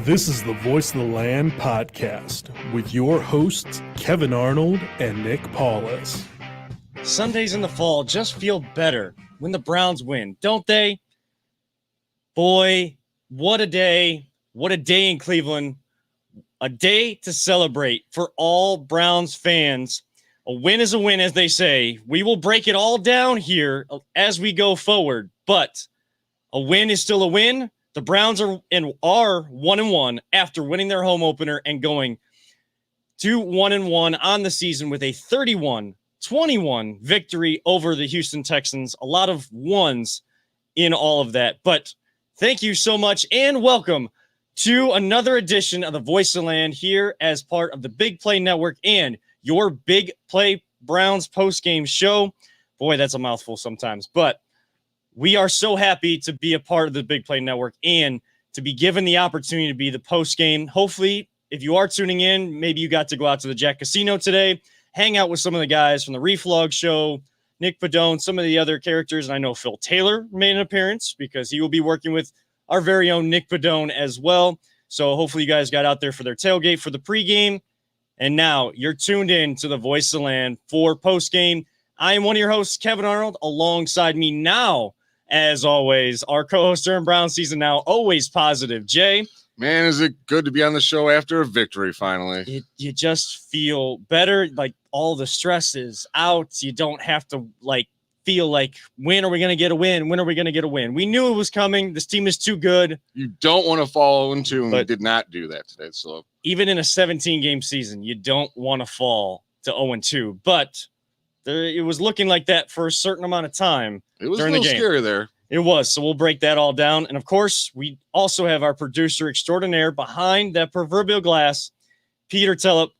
This is the Voice of the Land podcast with your hosts, Kevin Arnold and Nick Paulus. Sundays in the fall just feel better when the Browns win, don't they? Boy, what a day. What a day in Cleveland. A day to celebrate for all Browns fans. A win is a win, as they say. We will break it all down here as we go forward, but a win is still a win. The Browns are 1-1 after winning their home opener and going to 1-1 on the season with a 31-21 victory over the Houston Texans. A lot of ones in all of that. But thank you so much and welcome to another edition of the Voice of the Land here as part of the Big Play Network and your Big Play Browns postgame show. Boy, that's a mouthful sometimes, but we are so happy to be a part of the Big Play Network and to be given the opportunity to be the postgame. Hopefully, if you are tuning in, maybe you got to go out to the Jack Casino today, hang out with some of the guys from the Reflog Show, Nick Padone, some of the other characters, and I know Phil Taylor made an appearance because he will be working with our very own Nick Padone as well. So hopefully you guys got out there for their tailgate for the pregame. And now you're tuned in to the Voice of the Land for postgame. I am one of your hosts, Kevin Arnold. Alongside me now, as always, our co-host during Brown season now, always positive, Jay. Man, is it good to be on the show after a victory, finally. You just feel better, like all the stress is out. You don't have to, feel like, when are we going to get a win? When are we going to get a win? We knew it was coming. This team is too good. You don't want to fall into, and we did not do that today. So even in a 17-game season, you don't want to fall to 0-2. But it was looking like that for a certain amount of time. It was a little scary there. It was. So we'll break that all down. And of course, we also have our producer extraordinaire behind that proverbial glass, Peter Tellup.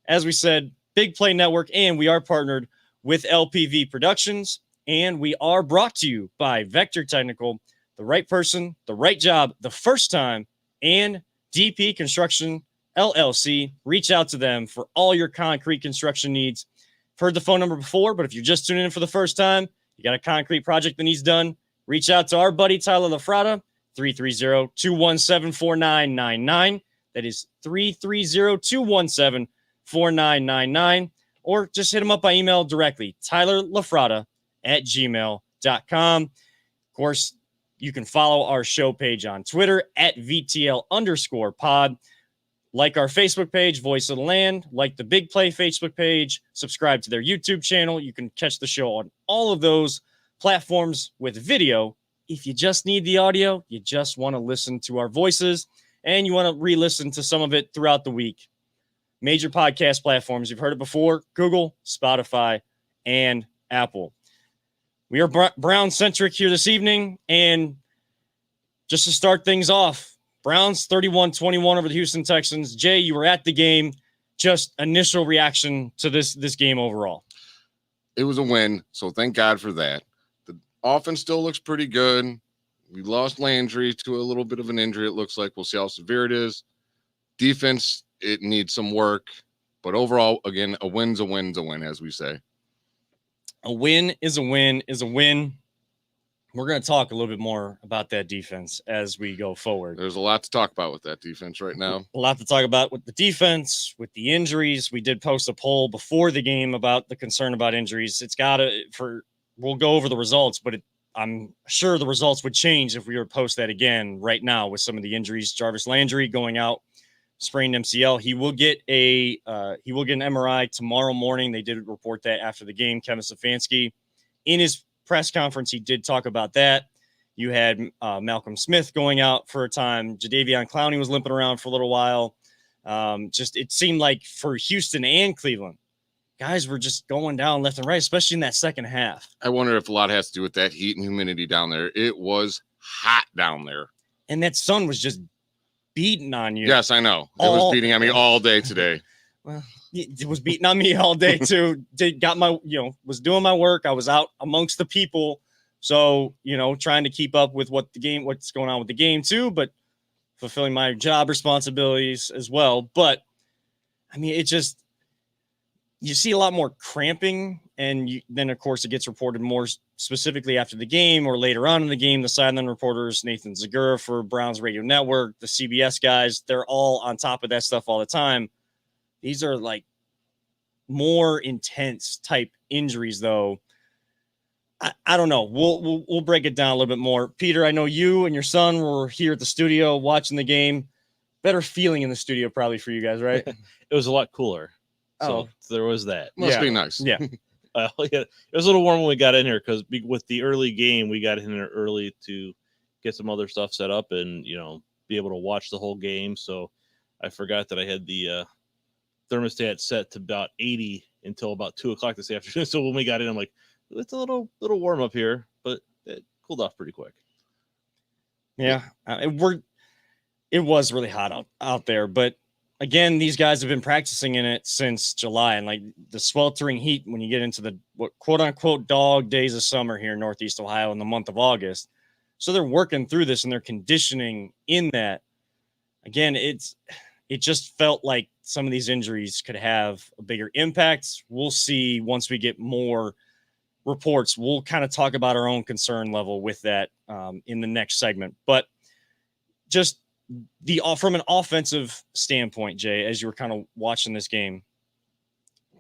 As we said, Big Play Network, and we are partnered with LPV Productions. And we are brought to you by Vector Technical, the right person, the right job, the first time, and DP Construction LLC. Reach out to them for all your concrete construction needs. I've heard the phone number before, but if you're just tuning in for the first time, you got a concrete project that needs done, reach out to our buddy Tyler LaFrada, 330-217-4999. That is 330-217-4999. Or just hit him up by email directly, tylerlafrada@gmail.com. Of course, you can follow our show page on Twitter at VTL_pod. Like our Facebook page, Voice of the Land, like the Big Play Facebook page, subscribe to their YouTube channel. You can catch the show on all of those platforms with video. If you just need the audio, you just want to listen to our voices, and you want to re-listen to some of it throughout the week. Major podcast platforms, you've heard it before, Google, Spotify, and Apple. We are Brown-centric here this evening, and just to start things off, Browns 31-21 over the Houston Texans. Jay, you were at the game. Just initial reaction to this game overall. It was a win, so thank God for that. The offense still looks pretty good. We lost Landry to a little bit of an injury, it looks like. We'll see how severe it is. Defense, it needs some work. But overall, again, a win's a win's a win, as we say. A win is a win is a win. We're going to talk a little bit more about that defense as we go forward. There's a lot to talk about with that defense right now. A lot to talk about with the defense, with the injuries. We did post a poll before the game about the concern about injuries. We'll go over the results, but I'm sure the results would change if we were to post that again right now with some of the injuries. Jarvis Landry going out, sprained MCL. He will get an MRI tomorrow morning. They did report that after the game. Kevin Stefanski in his press conference, he did talk about that. You had Malcolm Smith going out for a time. Jadeveon Clowney was limping around for a little while. It seemed like for Houston and Cleveland, guys were just going down left and right, especially in that second half. I wonder if a lot has to do with that heat and humidity down there. It was hot down there. And that sun was just beating on you. Yes, I know. It was beating on me all day today. Well, it was beating on me all day too. Was doing my work. I was out amongst the people. So, trying to keep up with what's going on with the game too, but fulfilling my job responsibilities as well. But I mean, you see a lot more cramping, and then, of course, it gets reported more specifically after the game or later on in the game. The sideline reporters, Nathan Zagura for Browns Radio Network, the CBS guys, they're all on top of that stuff all the time. These are like more intense type injuries, though. I don't know. We'll break it down a little bit more. Peter, I know you and your son were here at the studio watching the game. Better feeling in the studio probably for you guys, right? It was a lot cooler. So Oh. there was that. Must be nice. Yeah. Yeah, it was a little warm when we got in here because with the early game, we got in there early to get some other stuff set up and, be able to watch the whole game. So I forgot that I had the thermostat set to about 80 until about 2 o'clock this afternoon. So when we got in, I'm like, it's a little warm up here, but it cooled off pretty quick. Yeah. It was really hot out there, but again, these guys have been practicing in it since July, and like the sweltering heat when you get into the quote unquote dog days of summer here in Northeast Ohio in the month of August. So they're working through this and they're conditioning in that. Again, it just felt like some of these injuries could have a bigger impact. We'll see once we get more reports. We'll kind of talk about our own concern level with that in the next segment, but just from an offensive standpoint, Jay, as you were kind of watching this game,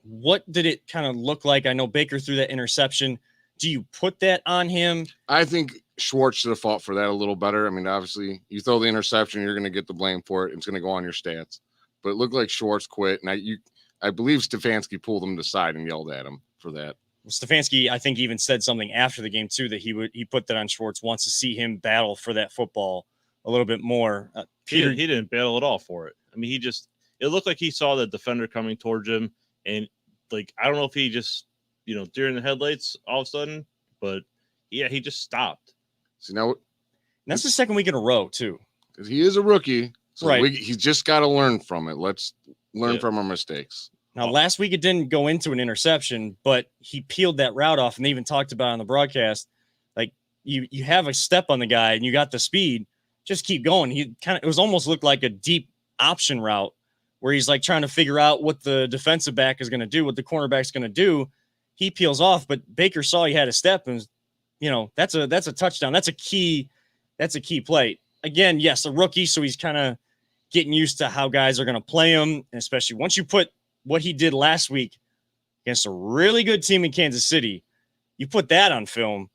what did it kind of look like? I know Baker threw that interception. Do you put that on him? I think Schwartz should have fought for that a little better. I mean, obviously, you throw the interception, you're going to get the blame for it. It's going to go on your stats. But it looked like Schwartz quit, and I believe Stefanski pulled him to the side and yelled at him for that. Well, Stefanski, I think, even said something after the game too that he put that on Schwartz. Wants to see him battle for that football a little bit more. Peter, he didn't battle at all for it. I mean, it looked like he saw the defender coming towards him, and like I don't know if he just during the headlights all of a sudden, but yeah, he just stopped. See now, that's the second week in a row too. Because he is a rookie, so right? He's just got to learn from it. Let's learn from our mistakes. Now, last week it didn't go into an interception, but he peeled that route off, and they even talked about it on the broadcast. Like you have a step on the guy, and you got the speed. Just keep going. It was almost looked like a deep option route where he's like trying to figure out what the defensive back is going to do, what the cornerback's going to do. He peels off, but Baker saw he had a step, and that's a touchdown. That's a key play. Again, yes, a rookie, so he's kind of getting used to how guys are going to play him, and especially once you put what he did last week against a really good team in Kansas City, you put that on film.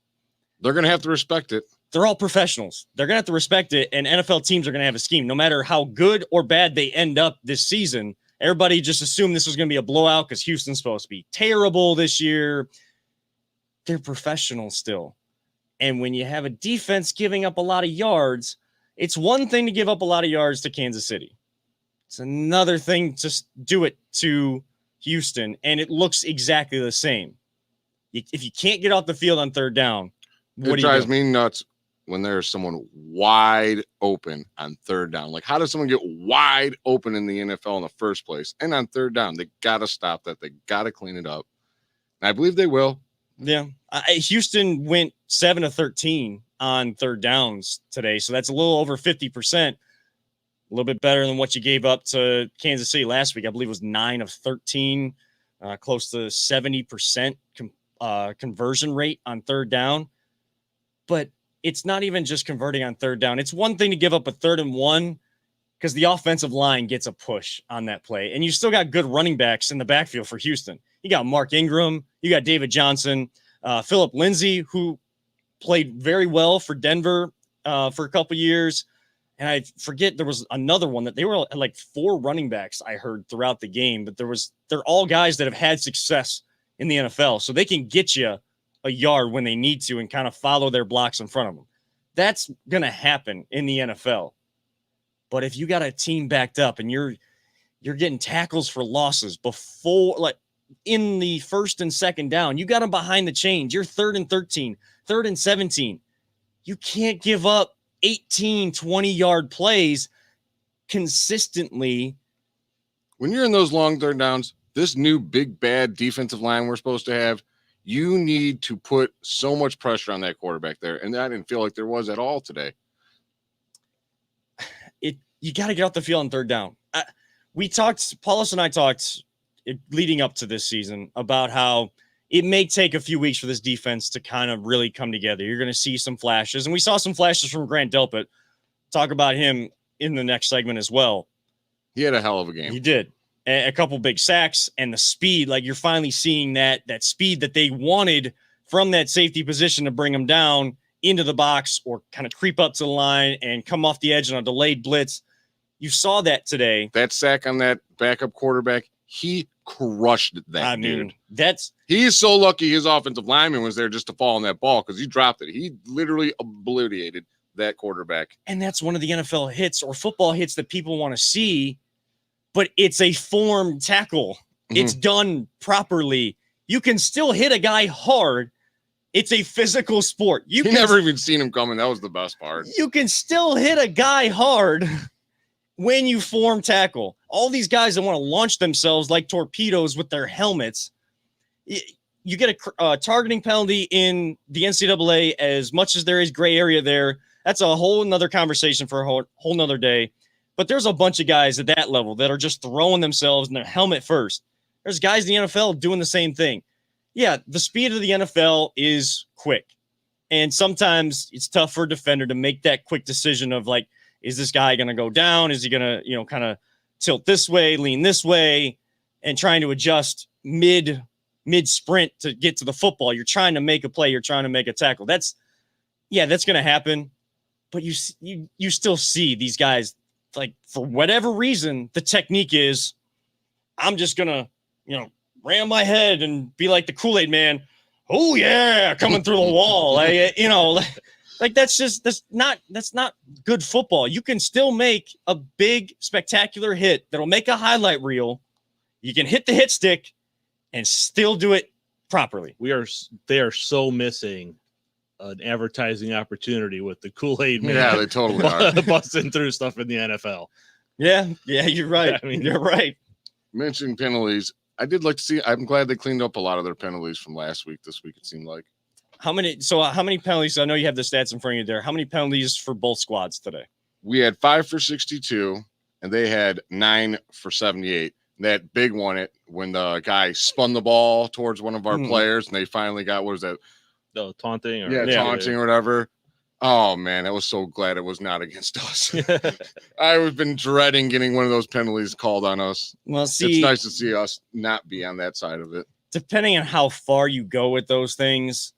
They're going to have to respect it. They're all professionals. They're going to have to respect it, and NFL teams are going to have a scheme. No matter how good or bad they end up this season, everybody just assumed this was going to be a blowout because Houston's supposed to be terrible this year. They're professionals still. And when you have a defense giving up a lot of yards, it's one thing to give up a lot of yards to Kansas City. It's another thing to do it to Houston, and it looks exactly the same. If you can't get off the field on third down, what it drives me nuts when there's someone wide open on third down. Like, how does someone get wide open in the NFL in the first place? And on third down, they got to stop that. They got to clean it up. And I believe they will. Yeah. Houston went 7 of 13 on third downs today. So that's a little over 50%. A little bit better than what you gave up to Kansas City last week. I believe it was 9 of 13, close to 70% conversion rate on third down. But it's not even just converting on third down. It's one thing to give up a 3rd and 1 because the offensive line gets a push on that play. And you still got good running backs in the backfield for Houston. You got Mark Ingram. You got David Johnson, Phillip Lindsay, who played very well for Denver for a couple years. And I forget, there was another one that they were like 4 running backs I heard throughout the game, but they're all guys that have had success in the NFL. So they can get you a yard when they need to and kind of follow their blocks in front of them. That's going to happen in the NFL. But if you got a team backed up and you're getting tackles for losses before, like in the 1st and 2nd down, you got them behind the chains. You're 3rd and 13, 3rd and 17. You can't give up 18, 20-yard plays consistently. When you're in those long third downs, this new big, bad defensive line we're supposed to have, you need to put so much pressure on that quarterback there. And I didn't feel like there was at all today. You got to get off the field on third down. Paulus and I talked leading up to this season about how it may take a few weeks for this defense to kind of really come together. You're going to see some flashes, and we saw some flashes from Grant Delpit. Talk about him in the next segment as well. He had a hell of a game. He did. A couple big sacks and the speed, like you're finally seeing that speed that they wanted from that safety position to bring him down into the box or kind of creep up to the line and come off the edge on a delayed blitz. You saw that today. That sack on that backup quarterback, he crushed that dude. He's so lucky his offensive lineman was there just to fall on that ball because he dropped it. He literally obliterated that quarterback. And that's one of the NFL hits or football hits that people want to see, but it's a formed tackle. It's done properly. You can still hit a guy hard. It's a physical sport. You never even seen him coming. That was the best part. You can still hit a guy hard when you form tackle. All these guys that want to launch themselves like torpedoes with their helmets, you get a targeting penalty in the NCAA as much as there is gray area there. That's a whole nother conversation for a whole nother day. But there's a bunch of guys at that level that are just throwing themselves in their helmet first. There's guys in the NFL doing the same thing. Yeah, the speed of the NFL is quick. And sometimes it's tough for a defender to make that quick decision of like, is this guy going to go down? Is he going to, kind of tilt this way, lean this way, and trying to adjust mid sprint to get to the football? You're trying to make a play. You're trying to make a tackle. That's going to happen. But you still see these guys, like, for whatever reason, the technique is, I'm just going to, ram my head and be like the Kool-Aid man. Oh yeah, coming through the wall. That's not good football. You can still make a big, spectacular hit that'll make a highlight reel. You can hit the hit stick and still do it properly. They are so missing an advertising opportunity with the Kool-Aid man. Yeah, they totally are. Busting through stuff in the NFL. Yeah, you're right. You're right. Mentioning penalties, I did like to see. I'm glad they cleaned up a lot of their penalties from last week. This week, it seemed like. How many penalties? I know you have the stats in front of you there. How many penalties for both squads today? We had 5 for 62, and they had 9 for 78. That big one, when the guy spun the ball towards one of our players, and they finally got, what was that? The taunting? Taunting or whatever. Oh, man, I was so glad it was not against us. I've been dreading getting one of those penalties called on us. Well, it's nice to see us not be on that side of it. Depending on how far you go with those things,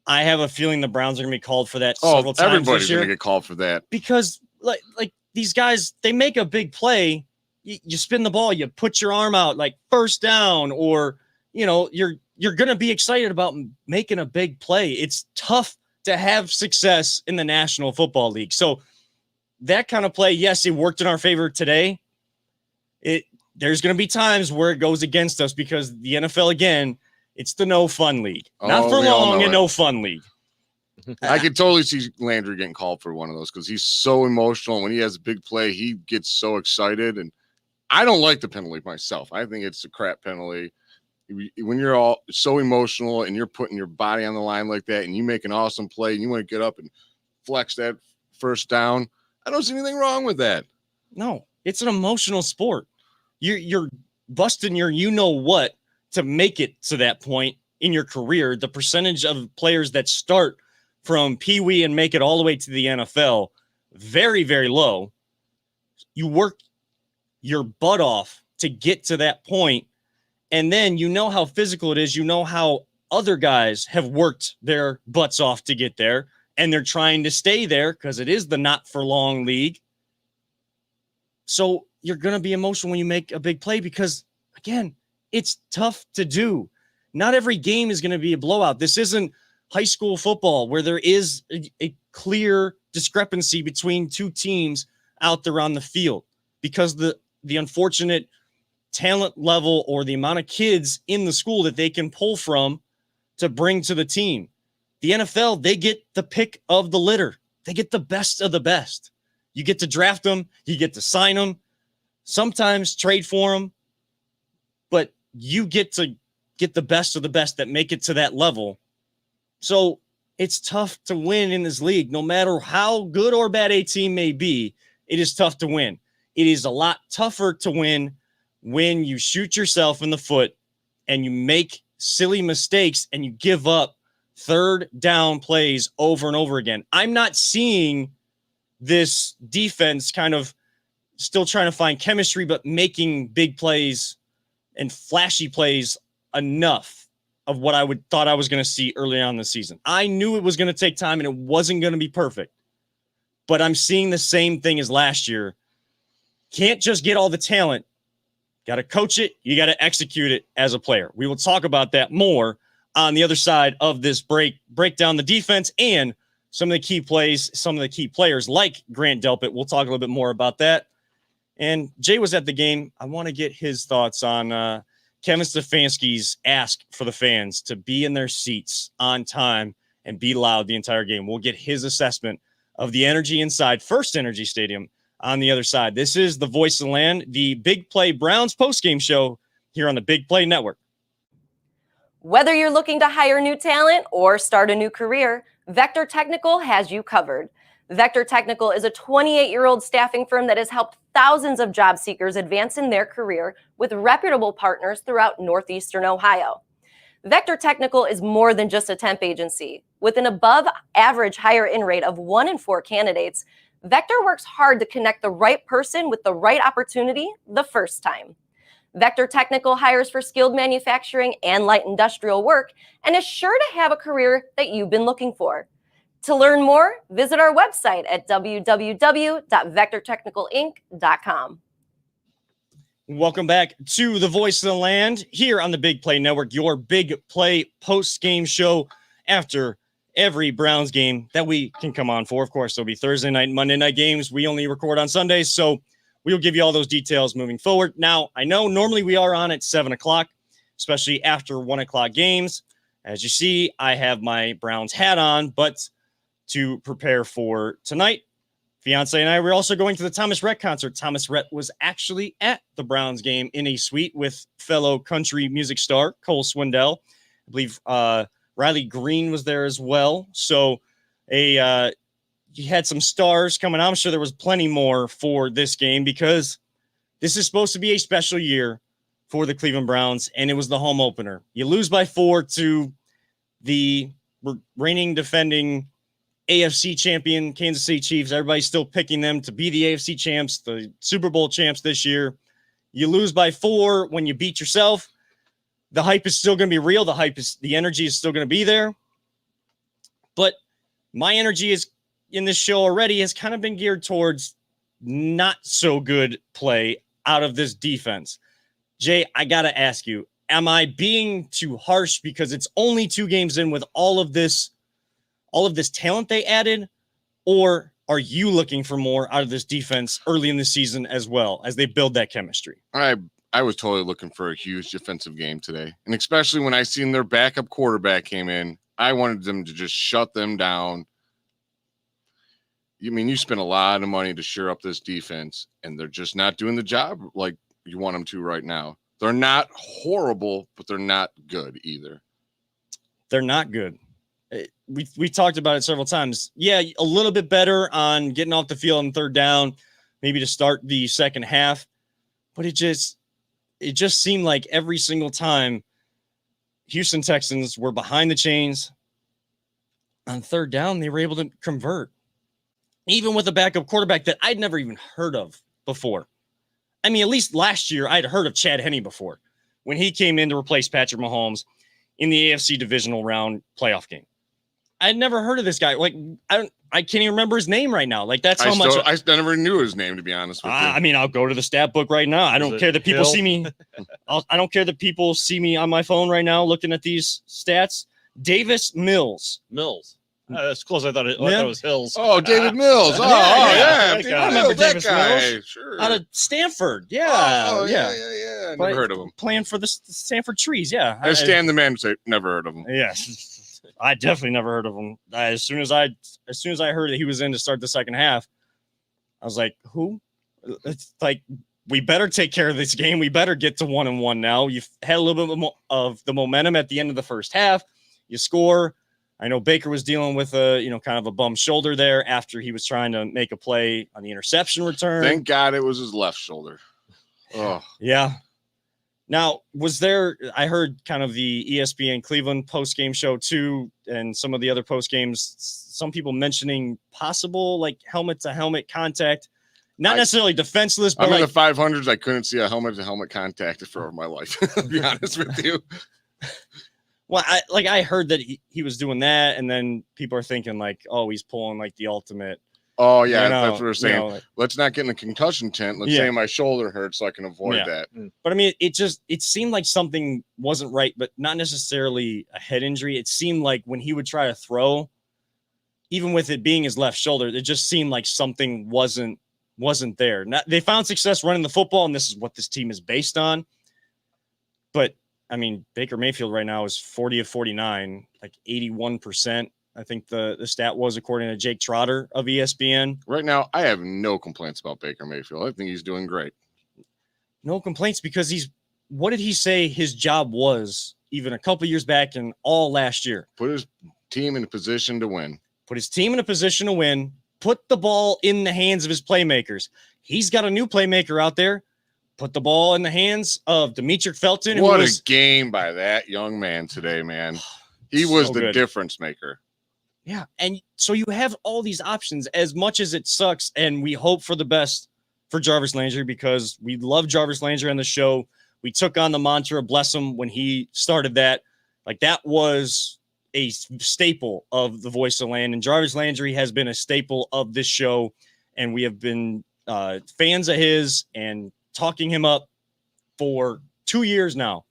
I have a feeling the Browns are going to be called for that several times everybody's this year. Going to get called for that. Because, like these guys, they make a big play. You spin the ball, you put your arm out, like first down, or, you're going to be excited about making a big play. It's tough to have success in the National Football League. So that kind of play, yes, it worked in our favor today. There's going to be times where it goes against us because the NFL, again, it's the no fun league. Not for long and no fun league. I could totally see Landry getting called for one of those because he's so emotional. When he has a big play, he gets so excited. And I don't like the penalty myself. I think it's a crap penalty. When you're all so emotional and you're putting your body on the line like that and you make an awesome play and you want to get up and flex that first down, I don't see anything wrong with that. No, it's an emotional sport. You're busting your what to make it to that point in your career. The percentage of players that start from Pee Wee and make it all the way to the NFL, very, very low. You work your butt off to get to that point. And then how physical it is. How other guys have worked their butts off to get there. And they're trying to stay there because it is the not for long league. So you're going to be emotional when you make a big play because, again, it's tough to do. Not every game is going to be a blowout. This isn't high school football where there is a clear discrepancy between two teams out there on the field because the unfortunate talent level or the amount of kids in the school that they can pull from to bring to the team. The NFL, they get the pick of the litter. They get the best of the best. You get to draft them. You get to sign them. Sometimes trade for them. But you get to get the best of the best that make it to that level. So it's tough to win in this league. No matter how good or bad a team may be, it is tough to win. It is a lot tougher to win when you shoot yourself in the foot and you make silly mistakes and you give up third down plays over and over again. I'm not seeing this defense kind of still trying to find chemistry, but making big plays and flashy plays enough of what I thought I was going to see early on in the season. I knew it was going to take time and it wasn't going to be perfect, but I'm seeing the same thing as last year. Can't just get all the talent. Got to coach it. You got to execute it as a player. We will talk about that more on the other side of this break down the defense and some of the key plays, some of the key players like Grant Delpit. We'll talk a little bit more about that. And Jay was at the game. I want to get his thoughts on Kevin Stefanski's ask for the fans to be in their seats on time and be loud the entire game. We'll get his assessment of the energy inside First Energy Stadium on the other side. This is the Voice of the Land, the Big Play Browns postgame show here on the Big Play Network. Whether you're looking to hire new talent or start a new career, Vector Technical has you covered. Vector Technical is a 28-year-old staffing firm that has helped thousands of job seekers advance in their career with reputable partners throughout Northeastern Ohio. Vector Technical is more than just a temp agency. With an above-average hire-in rate of 1 in 4 candidates, Vector works hard to connect the right person with the right opportunity the first time. Vector Technical hires for skilled manufacturing and light industrial work and is sure to have a career that you've been looking for. To learn more, visit our website at www.vectortechnicalinc.com. Welcome back to the Voice of the Land here on the Big Play Network, your Big Play post-game show after every Browns game that we can come on for. Of course, there'll be Thursday night and Monday night games. We only record on Sundays, so we'll give you all those details moving forward. Now, I know normally we are on at 7 o'clock, especially after 1 o'clock games. As you see, I have my Browns hat on, but to prepare for tonight, fiance and I were also going to the Thomas Rhett concert. Thomas Rhett was actually at the Browns game in a suite with fellow country music star Cole Swindell. I believe Riley Green was there as well. So he had some stars coming. I'm sure there was plenty more for this game because this is supposed to be a special year for the Cleveland Browns, and it was the home opener. You lose by 4 to the reigning defending AFC champion Kansas City Chiefs. Everybody's still picking them to be the AFC champs, the Super Bowl champs this year. You lose by 4 when you beat yourself. The hype is still going to be real. The energy is still going to be there. But my energy is in this show already has kind of been geared towards not so good play out of this defense. Jay, I got to ask you, am I being too harsh because it's only 2 games in with all of this talent they added, or are you looking for more out of this defense early in the season as well as they build that chemistry? I was totally looking for a huge defensive game today. And especially when I seen their backup quarterback came in, I wanted them to just shut them down. You spent a lot of money to shore up this defense, and they're just not doing the job like you want them to right now. They're not horrible, but they're not good either. They're not good. We talked about it several times. Yeah, a little bit better on getting off the field on third down, maybe to start the second half. But it just seemed like every single time Houston Texans were behind the chains on third down, they were able to convert. Even with a backup quarterback that I'd never even heard of before. I mean, at least last year, I'd heard of Chad Henne before when he came in to replace Patrick Mahomes in the AFC divisional round playoff game. I'd never heard of this guy. Like, I can't even remember his name right now. Like, that's how much I never knew his name, to be honest with you. I mean, I'll go to the stat book right now. I don't care that people see me. I don't care that people see me on my phone right now looking at these stats. Davis Mills. That's close. I thought it was Hills. Oh, David Mills. Oh, yeah. David I Mills, remember that Davis guy. Mills. Sure. Out of Stanford. Yeah. Oh, yeah. Never heard of him. Playing for the Stanford Trees. Yeah. I stand the man to say, never heard of him. Yes. I definitely never heard of him. As soon as I heard that he was in to start the second half, I was like, who? It's like, we better take care of this game. We better get to 1-1 now. You've had a little bit of the momentum at the end of the first half. You score. I know Baker was dealing with kind of a bum shoulder there after he was trying to make a play on the interception return. Thank God it was his left shoulder. Oh, yeah. Now, I heard kind of the ESPN Cleveland post-game show too, and some of the other post-games, some people mentioning possible like helmet-to-helmet contact. Not necessarily defenseless, but I'm in like the 500s. I couldn't see a helmet-to-helmet contact for my life, to be honest with you. Well, I heard that he was doing that, and then people are thinking like, oh, he's pulling like the ultimate. Oh, yeah, that's what we're saying. Like, let's not get in the concussion tent. Let's say my shoulder hurts so I can avoid that. But I mean, it seemed like something wasn't right, but not necessarily a head injury. It seemed like when he would try to throw, even with it being his left shoulder, it just seemed like something wasn't there. They found success running the football, and this is what this team is based on. But I mean, Baker Mayfield right now is 40 of 49, like 81%. I think the stat was according to Jake Trotter of ESPN. Right now, I have no complaints about Baker Mayfield. I think he's doing great. No complaints because what did he say his job was even a couple years back and all last year? Put his team in a position to win. Put his team in a position to win. Put the ball in the hands of his playmakers. He's got a new playmaker out there. Put the ball in the hands of Demetric Felton. What a game by that young man today, man. He was the difference maker. Yeah, and so you have all these options as much as it sucks, and we hope for the best for Jarvis Landry because we love Jarvis Landry on the show. We took on the mantra, bless him, when he started that. Like, that was a staple of the Voice of Land, and Jarvis Landry has been a staple of this show, and we have been fans of his and talking him up for 2 years now.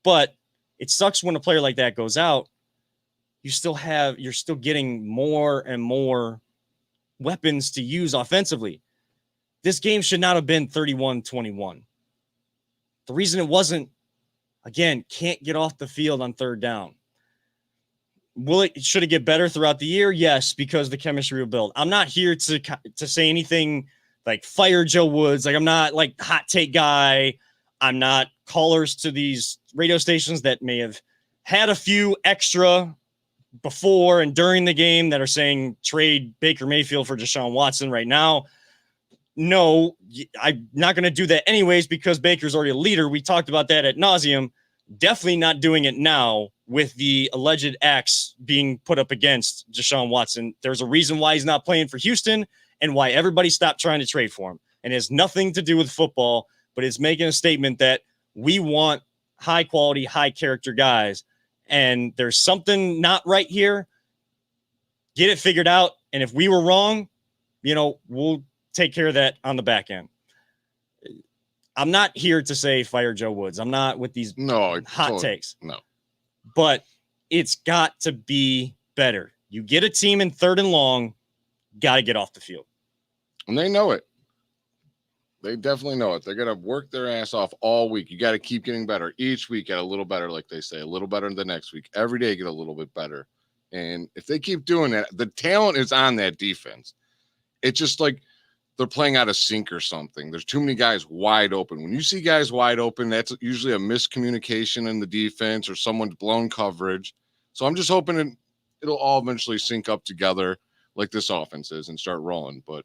But it sucks when a player like that goes out. You're still getting more and more weapons to use offensively. This game should not have been 31-21. The reason it wasn't, again, can't get off the field on third down. Should it get better throughout the year? Yes, because the chemistry will build. I'm not here to say anything like fire Joe Woods. Like, I'm not like hot take guy. I'm not callers to these radio stations that may have had a few extra before and during the game that are saying trade Baker Mayfield for Deshaun Watson right now. No, I'm not going to do that anyways because Baker's already a leader. We talked about that ad nauseum. Definitely not doing it now with the alleged acts being put up against Deshaun Watson. There's a reason why he's not playing for Houston and why everybody stopped trying to trade for him. And it has nothing to do with football, but it's making a statement that we want high quality, high character guys. And there's something not right here. Get it figured out. And if we were wrong, we'll take care of that on the back end. I'm not here to say fire Joe Woods. I'm not with these hot takes. No. But it's got to be better. You get a team in third and long, got to get off the field. And they know it. They definitely know it. They're going to work their ass off all week. You got to keep getting better. Each week, get a little better, like they say, a little better the next week. Every day, get a little bit better. And if they keep doing that, the talent is on that defense. It's just like they're playing out of sync or something. There's too many guys wide open. When you see guys wide open, that's usually a miscommunication in the defense or someone's blown coverage. So I'm just hoping it'll all eventually sync up together like this offense is and start rolling. But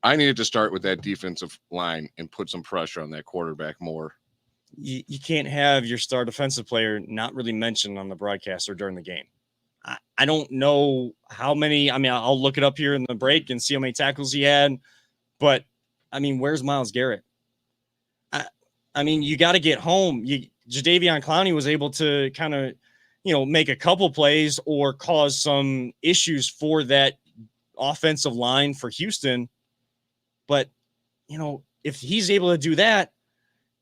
I needed to start with that defensive line and put some pressure on that quarterback more. You can't have your star defensive player not really mentioned on the broadcast or during the game. I don't know how many. I mean, I'll look it up here in the break and see how many tackles he had. But, I mean, where's Myles Garrett? I mean, you got to get home. Jadeveon Clowney was able to kind of, make a couple plays or cause some issues for that offensive line for Houston. But, if he's able to do that,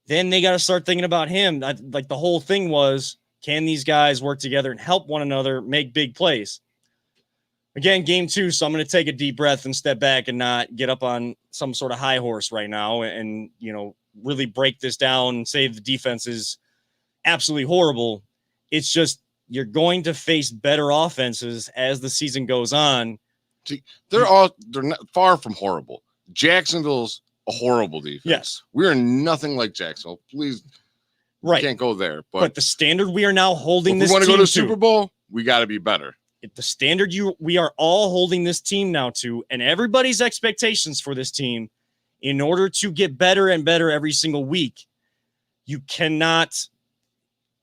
then they got to start thinking about him. Like the whole thing was, can these guys work together and help one another make big plays? Again, game 2, so I'm going to take a deep breath and step back and not get up on some sort of high horse right now and really break this down and say the defense is absolutely horrible. It's just you're going to face better offenses as the season goes on. See, they're not far from horrible. Jacksonville's a horrible defense. Yes. We are nothing like Jacksonville. Please, right. Can't go there. But the standard we are now holding this team to. If we want to go to Super Bowl, we got to be better. The standard we are all holding this team now to, and everybody's expectations for this team, in order to get better and better every single week, You cannot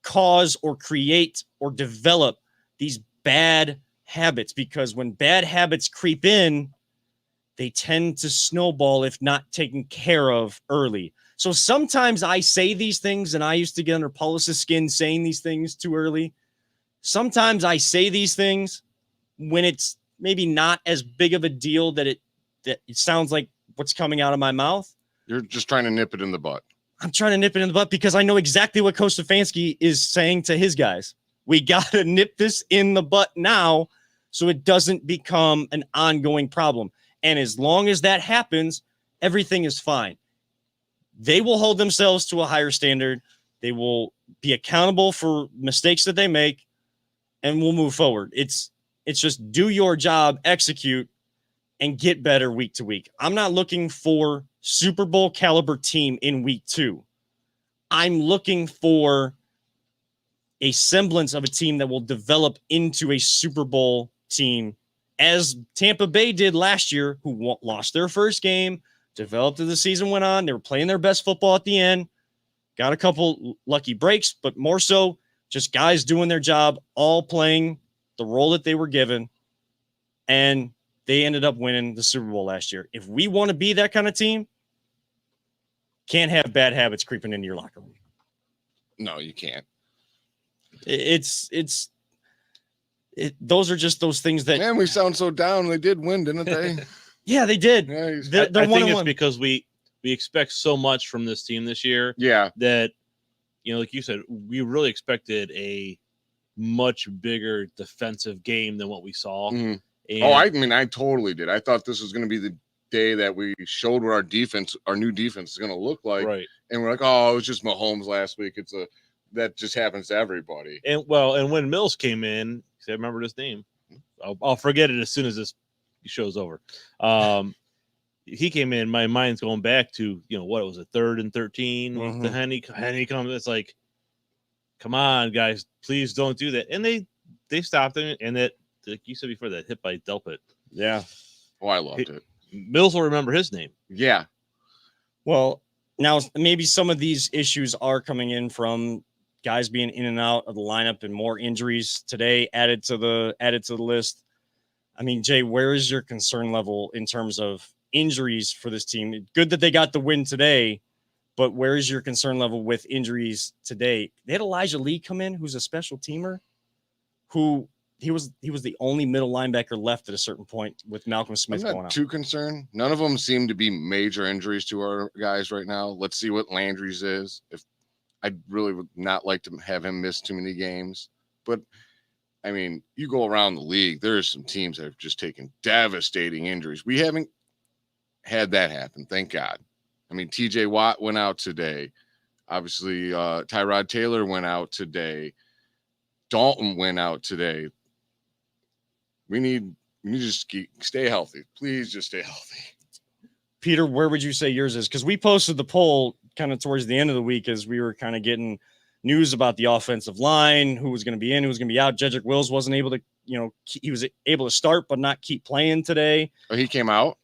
cause or create or develop these bad habits, because when bad habits creep in, they tend to snowball if not taken care of early. So sometimes I say these things, and I used to get under Paulus's skin saying these things too early. Sometimes I say these things when it's maybe not as big of a deal that it sounds like what's coming out of my mouth. You're just trying to nip it in the butt. I'm trying to nip it in the butt because I know exactly what Coach Stefanski is saying to his guys. We got to nip this in the butt now so it doesn't become an ongoing problem. And as long as that happens, everything is fine. They will hold themselves to a higher standard. They will be accountable for mistakes that they make, and we'll move forward. It's just do your job, execute, and get better week to week. I'm not looking for Super Bowl caliber team in week 2. I'm looking for a semblance of a team that will develop into a Super Bowl team, as Tampa Bay did last year, who lost their first game, developed as the season went on. They were playing their best football at the end, got a couple lucky breaks, but more so just guys doing their job, all playing the role that they were given, and they ended up winning the Super Bowl last year. If we want to be that kind of team, can't have bad habits creeping into your locker room. No, you can't. Those are just those things that. Man, we sound so down. They did win, didn't they? Yeah, they did. Yeah, They're I think it's 1-1. because we expect so much from this team this year. Yeah. That, like you said, we really expected a much bigger defensive game than what we saw. Mhm. And I totally did. I thought this was going to be the day that we showed what our new defense is going to look like. right. And we're like, oh, it was just Mahomes last week. That just happens to everybody. And when Mills came in, I remember his name. I'll forget it as soon as this show's over. He came in, my mind's going back to, what it was, a 3rd and 13 with the Henny comes. It's like, come on, guys, please don't do that. And they stopped him, and that, like you said before, that hit by Delpit. Yeah. Oh, I loved it. Mills will remember his name. Yeah. Well, now maybe some of these issues are coming in from guys being in and out of the lineup and more injuries today added to the list. I mean, Jay, where is your concern level in terms of injuries for this team? Good that they got the win today, but where is your concern level with injuries today? They had Elijah Lee come in, who's a special teamer, who he was the only middle linebacker left at a certain point with Malcolm Smith I'm going not out. too concerned. None of them seem to be major injuries to our guys right now. Let's see what Landry's is. I'd really would not like to have him miss too many games. But, I mean, you go around the league, there's some teams that have just taken devastating injuries. We haven't had that happen, thank God. I mean, TJ Watt went out today. Obviously, Tyrod Taylor went out today. Dalton went out today. We need to just stay healthy. Please just stay healthy. Peter, where would you say yours is? Because we posted the poll kind of towards the end of the week as we were kind of getting news about the offensive line, who was going to be in, who was going to be out. Jedrick Wills wasn't able to, he was able to start but not keep playing today. Oh, he came out?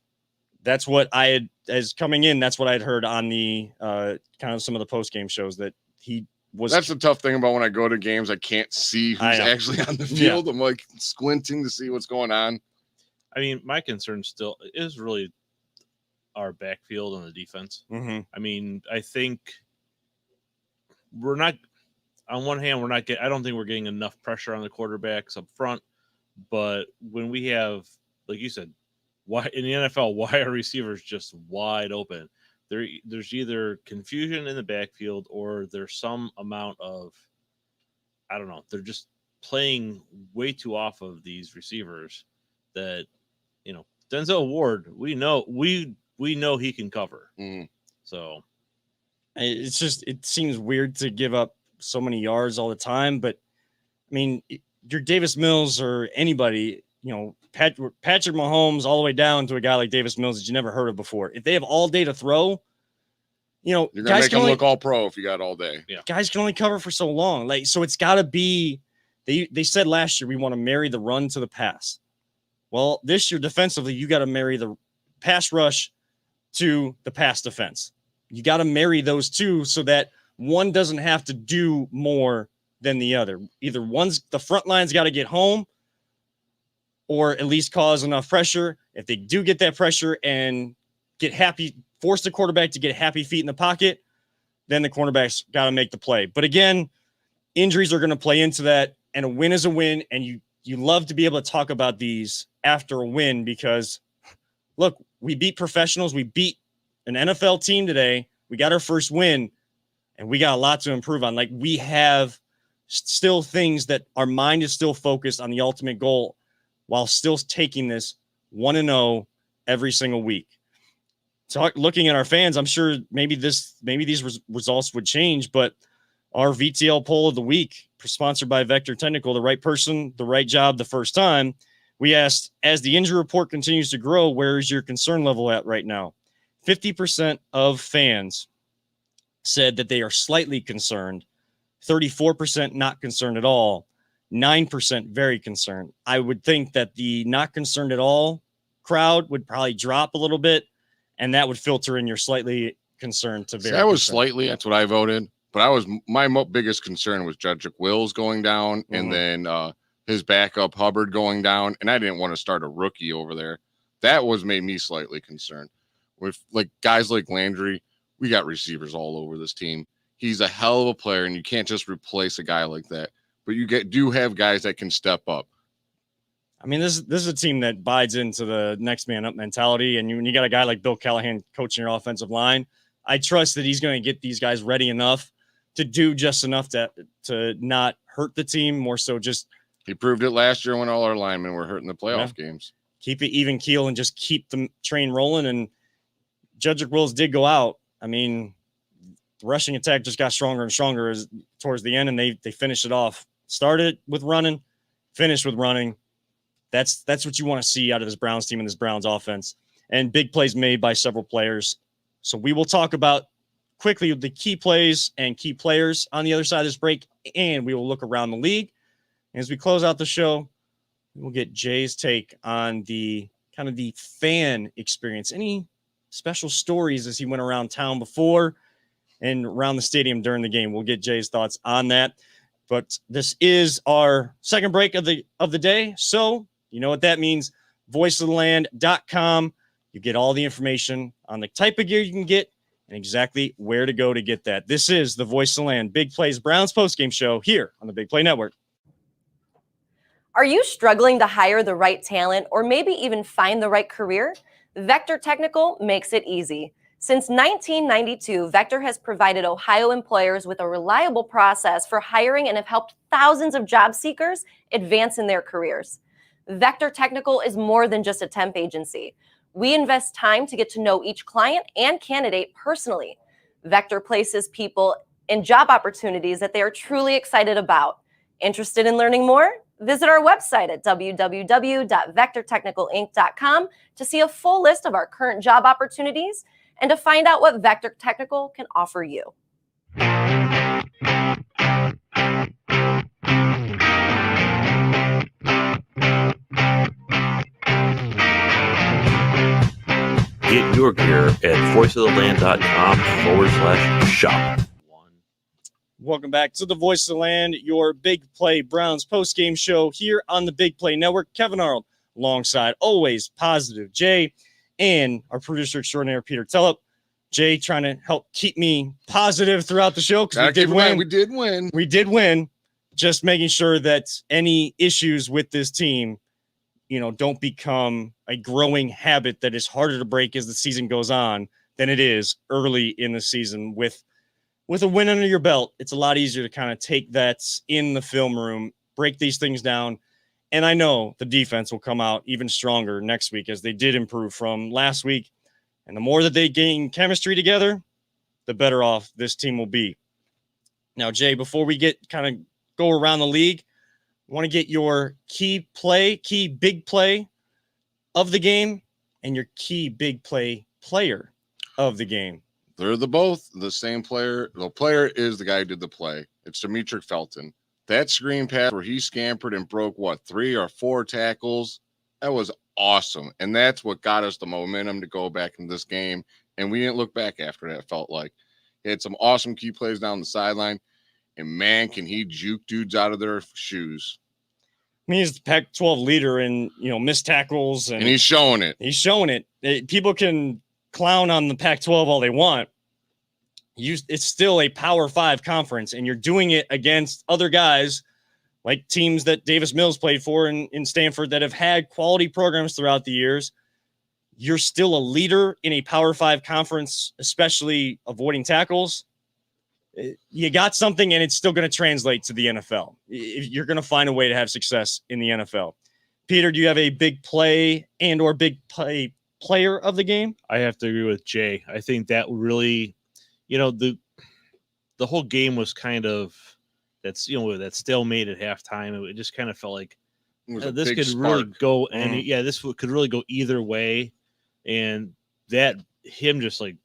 That's what I had as coming in. That's what I'd heard on the kind of some of the post-game shows that he was. That's the tough thing about when I go to games. I can't see who's actually on the field. Yeah. I'm like squinting to see what's going on. I mean, my concern still is really our backfield on the defense. Mm-hmm. I mean, I think we're not, on one hand, I don't think we're getting enough pressure on the quarterbacks up front. But when we have, like you said, why in the NFL, why are receivers just wide open? There's either confusion in the backfield or there's some amount of, I don't know, they're just playing way too off of these receivers that, Denzel Ward, we know he can cover. Mm. So it's just, it seems weird to give up so many yards all the time. But I mean, you're Davis Mills or anybody, Patrick Mahomes all the way down to a guy like Davis Mills that you never heard of before. If they have all day to throw, you're going to make them look all pro if you got all day. Yeah. Guys can only cover for so long. So it's got to be, they said last year, we want to marry the run to the pass. Well, this year defensively, you got to marry the pass rush to the pass defense. You got to marry those two so that one doesn't have to do more than the other. Either the front line's got to get home or at least cause enough pressure. If they do get that pressure and force the quarterback to get happy feet in the pocket, then the cornerback's got to make the play. But again, injuries are going to play into that, and a win is a win. And you love to be able to talk about these after a win because, look, we beat professionals. We beat an NFL team today. We got our first win, and we got a lot to improve on. Like, we have still things that our mind is still focused on the ultimate goal while still taking this 1-0 every single week. So looking at our fans, I'm sure maybe these results would change, but our VTL poll of the week, sponsored by Vector Technical, the right person, the right job the first time, we asked, as the injury report continues to grow, where is your concern level at right now? 50% of fans said that they are slightly concerned, 34% not concerned at all, 9% very concerned. I would think that the not concerned at all crowd would probably drop a little bit, and that would filter in your slightly concerned to very. That was concerned. slightly. That's what I voted. But my biggest concern was Jedrick Wills going down, and then his backup Hubbard going down, and I didn't want to start a rookie over there. That made me slightly concerned. With like guys like Landry, we got receivers all over this team. He's a hell of a player, and you can't just replace a guy like that. But you do have guys that can step up. I mean, this is a team that buys into the next man up mentality. And when you got a guy like Bill Callahan coaching your offensive line, I trust that he's going to get these guys ready enough to do just enough to not hurt the team, more so just. He proved it last year when all our linemen were hurt in the playoff games. Keep it even keel and just keep the train rolling. And Jedrick Wills did go out. I mean, the rushing attack just got stronger and stronger towards the end, and they finished it off. Started with running, finished with running. That's what you want to see out of this Browns team and this Browns offense. And big plays made by several players. So we will talk about quickly the key plays and key players on the other side of this break, and we will look around the league. As we close out the show, we'll get Jay's take on the kind of the fan experience. Any special stories as he went around town before and around the stadium during the game? We'll get Jay's thoughts on that. But this is our second break of the day. So you know what that means. voiceoftheland.com. You get all the information on the type of gear you can get and exactly where to go to get that. This is the Voice of the Land Big Plays Browns postgame show here on the Big Play Network. Are you struggling to hire the right talent or maybe even find the right career? Vector Technical makes it easy. Since 1992, Vector has provided Ohio employers with a reliable process for hiring and have helped thousands of job seekers advance in their careers. Vector Technical is more than just a temp agency. We invest time to get to know each client and candidate personally. Vector places people in job opportunities that they are truly excited about. Interested in learning more? Visit our website at www.vectortechnicalinc.com to see a full list of our current job opportunities and to find out what Vector Technical can offer you. Get your gear at voiceoftheland.com/shop. Welcome back to the Voice of the Land, your Big Play Browns post-game show here on the Big Play Network. Kevin Arnold alongside always positive Jay and our producer extraordinaire, Peter Tellup. Jay trying to help keep me positive throughout the show because we did win. We did win. Just making sure that any issues with this team, don't become a growing habit that is harder to break as the season goes on than it is early in the season. With a win under your belt, it's a lot easier to kind of take that in the film room, break these things down. And I know the defense will come out even stronger next week as they did improve from last week. And the more that they gain chemistry together, the better off this team will be. Now, Jay, before we go around the league, I want to get your key big play of the game and your key big play player of the game. They're both the same player. The player is the guy who did the play. It's Demetric Felton. That screen pass where he scampered and broke 3 or 4 tackles. That was awesome. And that's what got us the momentum to go back in this game. And we didn't look back after that, felt like. He had some awesome key plays down the sideline. And, man, can he juke dudes out of their shoes. I mean, he's the Pac-12 leader in, missed tackles. And he's showing it. He's showing it. People can clown on the Pac-12 all they want. It's still a Power 5 conference, and you're doing it against other guys like teams that Davis Mills played for in Stanford that have had quality programs throughout the years. You're still a leader in a Power 5 conference, especially avoiding tackles. You got something, and it's still going to translate to the NFL. You're going to find a way to have success in the NFL. Peter, do you have a big play and or big play player of the game? I have to agree with Jay. I think that really, the whole game was kind of that stalemate at halftime. It just kind of felt like this could really go this could really go either way, and that him just like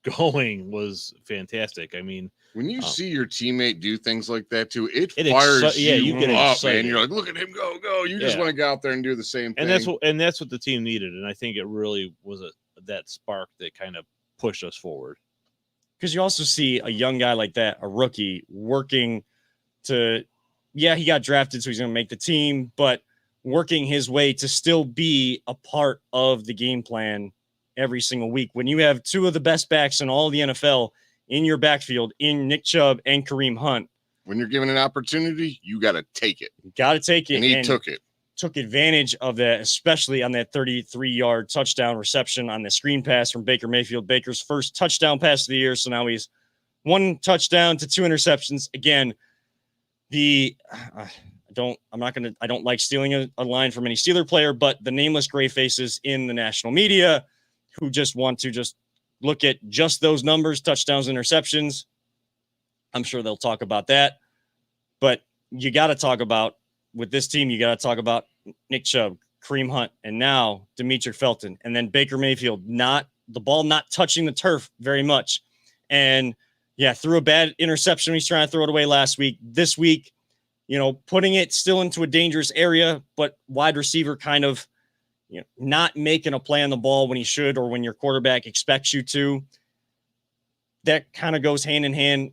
going was fantastic. I mean, when you see your teammate do things like that too, it fires you get up, excited. And you're like, look at him go. You just want to go out there and do the same thing. And that's what the team needed. And I think it really was that spark that kind of pushed us forward. Because you also see a young guy like that, a rookie, working to, he got drafted, so he's going to make the team, but working his way to still be a part of the game plan every single week. When you have two of the best backs in all of the NFL in your backfield, in Nick Chubb and Kareem Hunt. When you're given an opportunity, you got to take it. You got to take it. And he took it. Took advantage of that, especially on that 33-yard touchdown reception on the screen pass from Baker Mayfield. Baker's first touchdown pass of the year. So now he's 1 touchdown to 2 interceptions. Again, I don't like stealing a line from any Steeler player, but the nameless gray faces in the national media who just want to just look at just those numbers, touchdowns, interceptions. I'm sure they'll talk about that. But you got to talk about, with this team, you got to talk about Nick Chubb, Kareem Hunt, and now Demetric Felton. And then Baker Mayfield, the ball not touching the turf very much. And, threw a bad interception. He's trying to throw it away last week. This week, putting it still into a dangerous area, but wide receiver kind of, not making a play on the ball when he should or when your quarterback expects you to. That kind of goes hand in hand.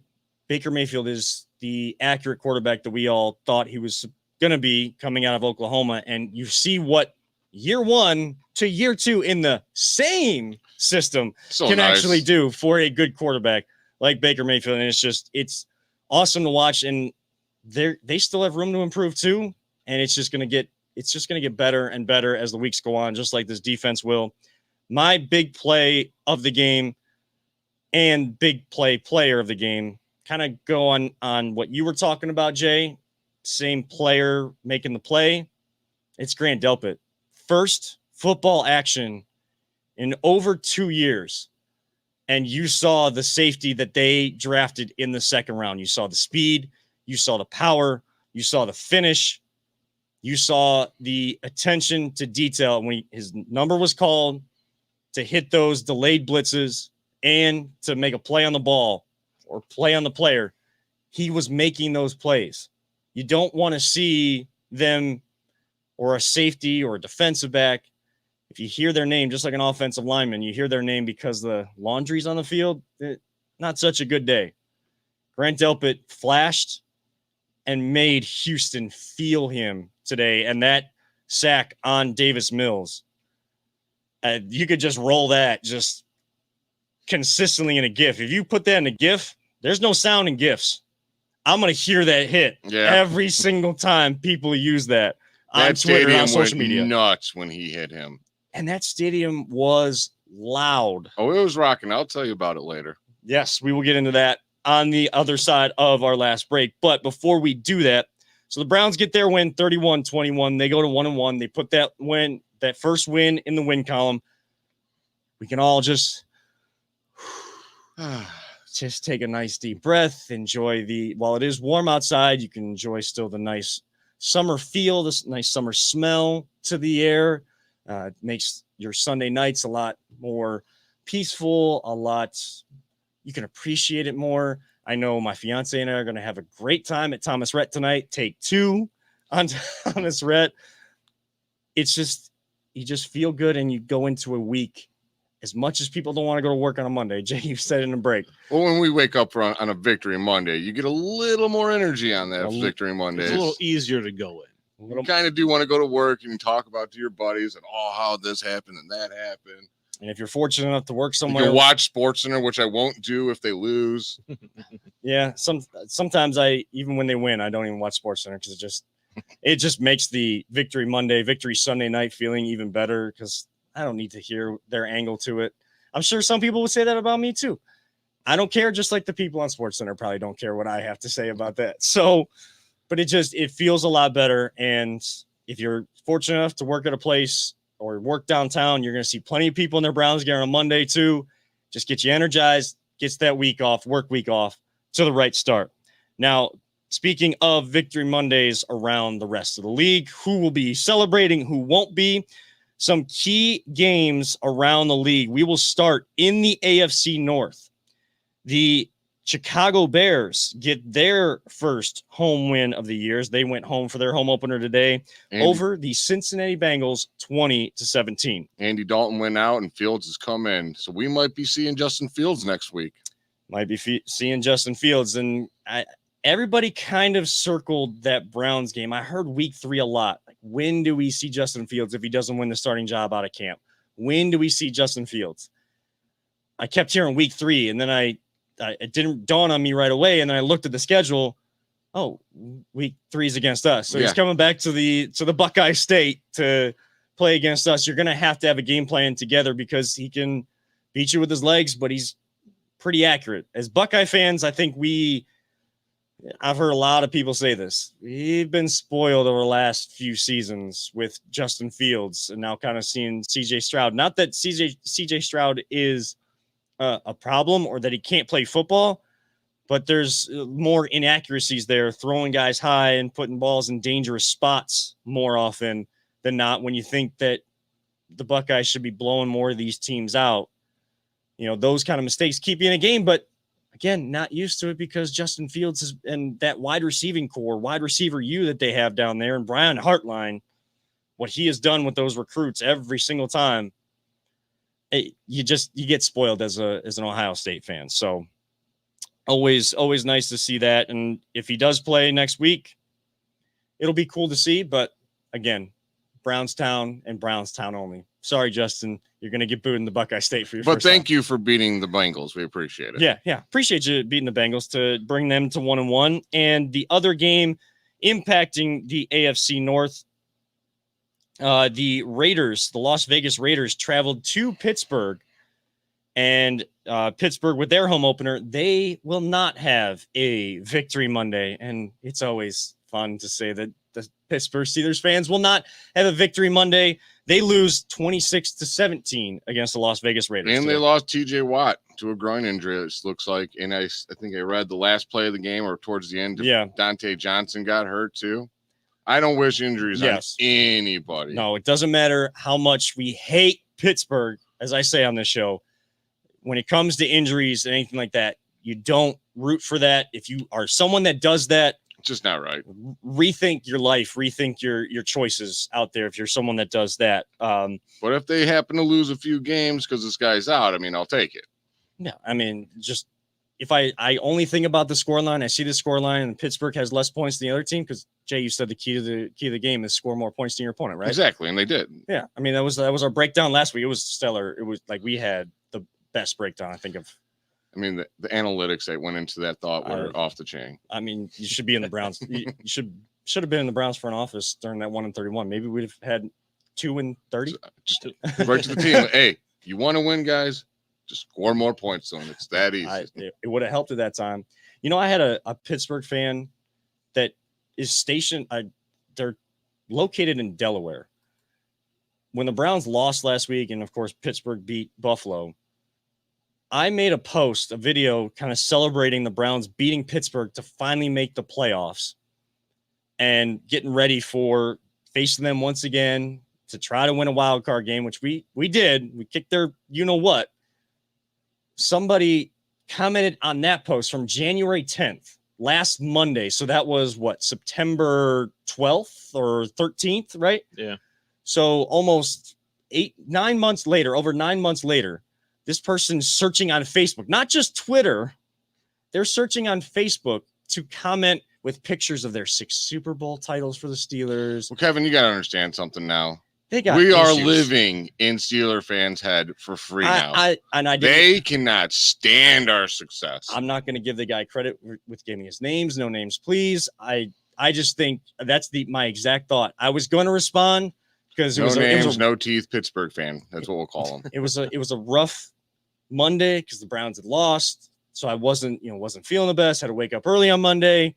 Baker Mayfield is the accurate quarterback that we all thought he was going to be coming out of Oklahoma. And you see what year 1 to year 2 in the same system can actually do for a good quarterback like Baker Mayfield. And it's awesome to watch. And they still have room to improve too. And it's just going to get better and better as the weeks go on, just like this defense will. My big play of the game and big player of the game kind of go on what you were talking about, Jay. Same player making the play. It's Grant Delpit. First football action in over 2 years. And you saw the safety that they drafted in the second round. You saw the speed. You saw the power. You saw the finish. You saw the attention to detail when his number was called to hit those delayed blitzes and to make a play on the ball or play on the player. He was making those plays. You don't want to see them or a safety or a defensive back. If you hear their name, just like an offensive lineman, you hear their name because the laundry's on the field. Not such a good day. Grant Delpit flashed and made Houston feel him today. And that sack on Davis Mills, you could just roll that just consistently in a GIF. If you put that in a GIF, there's no sound in GIFs. I'm going to hear that hit every single time people use that on Twitter and on social media. Nuts when he hit him. And that stadium was loud. Oh, it was rocking. I'll tell you about it later. Yes, we will get into that on the other side of our last break. But before we do that, so the Browns get their win 31-21. They go to 1-1. They put that first win in the win column. We can all just take a nice deep breath, enjoy while it is warm outside, you can enjoy still the nice summer feel, this nice summer smell to the air. It makes your Sunday nights a lot more peaceful, you can appreciate it more. I know my fiance and I are going to have a great time at Thomas Rhett tonight. Take 2 on Thomas Rhett. It's just, you just feel good and you go into a week as much as people don't want to go to work on a Monday, Jay, you said in a break. Well, when we wake up on a victory Monday, you get a little more energy on that victory Monday. It's a little easier to go in. You kind of do want to go to work and talk about to your buddies and how this happened and that happened. And if you're fortunate enough to work You somewhere, can watch SportsCenter, which I won't do if they lose. yeah, sometimes even when they win, I don't even watch SportsCenter because it just makes the victory Monday, victory Sunday night feeling even better because I don't need to hear their angle to it. I'm sure some people would say that about me too. I don't care, just like the people on SportsCenter probably don't care what I have to say about that. So, but it feels a lot better. And if you're fortunate enough to work at a place or work downtown, you're going to see plenty of people in their Browns gear on a Monday too. Just get you energized, gets that work week off to the right start. Now, speaking of victory Mondays around the rest of the league, who will be celebrating, who won't be, some key games around the league. We will start in the AFC North. The Chicago Bears get their first home win of the years. They went home for their home opener today over the Cincinnati Bengals 20-17. Andy Dalton went out and Fields has come in. So we might be seeing Justin Fields next week. Might be seeing Justin Fields. And everybody kind of circled that Browns game. I heard week 3 a lot. Like, when do we see Justin Fields if he doesn't win the starting job out of camp? When do we see Justin Fields? I kept hearing week 3, and then it didn't dawn on me right away. And then I looked at the schedule. Oh, week 3 is against us. So he's coming back to the Buckeye State to play against us. You're going to have a game plan together because he can beat you with his legs, but he's pretty accurate. As Buckeye fans, I think I've heard a lot of people say this. We've been spoiled over the last few seasons with Justin Fields and now kind of seeing CJ Stroud. Not that CJ Stroud is a problem or that he can't play football, but there's more inaccuracies there, throwing guys high and putting balls in dangerous spots more often than not when you think that the Buckeyes should be blowing more of these teams out. Those kind of mistakes keep you in a game, but again, not used to it because Justin Fields and that wide receiver you that they have down there, and Brian Hartline, what he has done with those recruits every single time, you get spoiled as an Ohio State fan. So always nice to see that. And if he does play next week, it'll be cool to see. But again, Brownstown and Brownstown only. Sorry, Justin, you're going to get booed in the Buckeye State for your first thank time. you for beating the Bengals. We appreciate it. Yeah. Appreciate you beating the Bengals to bring them to 1-1. And the other game impacting the AFC North, the Las Vegas Raiders traveled to Pittsburgh, and Pittsburgh with their home opener, they will not have a victory Monday. And it's always fun to say that the Pittsburgh Steelers fans will not have a victory Monday. They lose 26-17 against the Las Vegas Raiders. And today. they lost TJ Watt to a groin injury, it looks like. And I think I read the last play of the game or towards the end, Dante Johnson got hurt too. I don't wish injuries on anybody. No, it doesn't matter how much we hate Pittsburgh, as I say on this show. When it comes to injuries and anything like that, you don't root for that. If you are someone that does that, it's just not right. Rethink your life, rethink your choices out there if you're someone that does that. But if they happen to lose a few games because this guy's out, I'll take it. Yeah, just if I only think about the scoreline, I see the scoreline and Pittsburgh has less points than the other team because Jay, you said the key to the game is score more points than your opponent, right? Exactly, and they did. Yeah, that was our breakdown last week. It was stellar. It was like we had the best breakdown I think of. The analytics that went into that thought were off the chain. You should be in the Browns. you should have been in the Browns front office during that 1-31. Maybe we'd have had 2-30. Just right to the team. Hey, you want to win, guys? Just score more points on them. It's that easy. It would have helped at that time. I had a Pittsburgh fan that is stationed. They're located in Delaware. When the Browns lost last week, and of course Pittsburgh beat Buffalo, I made a video kind of celebrating the Browns beating Pittsburgh to finally make the playoffs and getting ready for facing them once again to try to win a wild card game, which we did. We kicked their you-know-what. Somebody commented on that post from January 10th, last Monday. So that was September 12th or 13th, right? Yeah. So almost over 9 months later, this person's searching on Facebook, not just Twitter. They're searching on Facebook to comment with pictures of their 6 Super Bowl titles for the Steelers. Well, Kevin, you got to understand something now. We are living in Steeler fans' head for free now. They cannot stand our success. I'm not going to give the guy credit with giving his names. No names, please. I just think that's my exact thought. I was going to respond because no teeth Pittsburgh fan. That's what we'll call them. It was a rough Monday because the Browns had lost, so I wasn't feeling the best. Had to wake up early on Monday,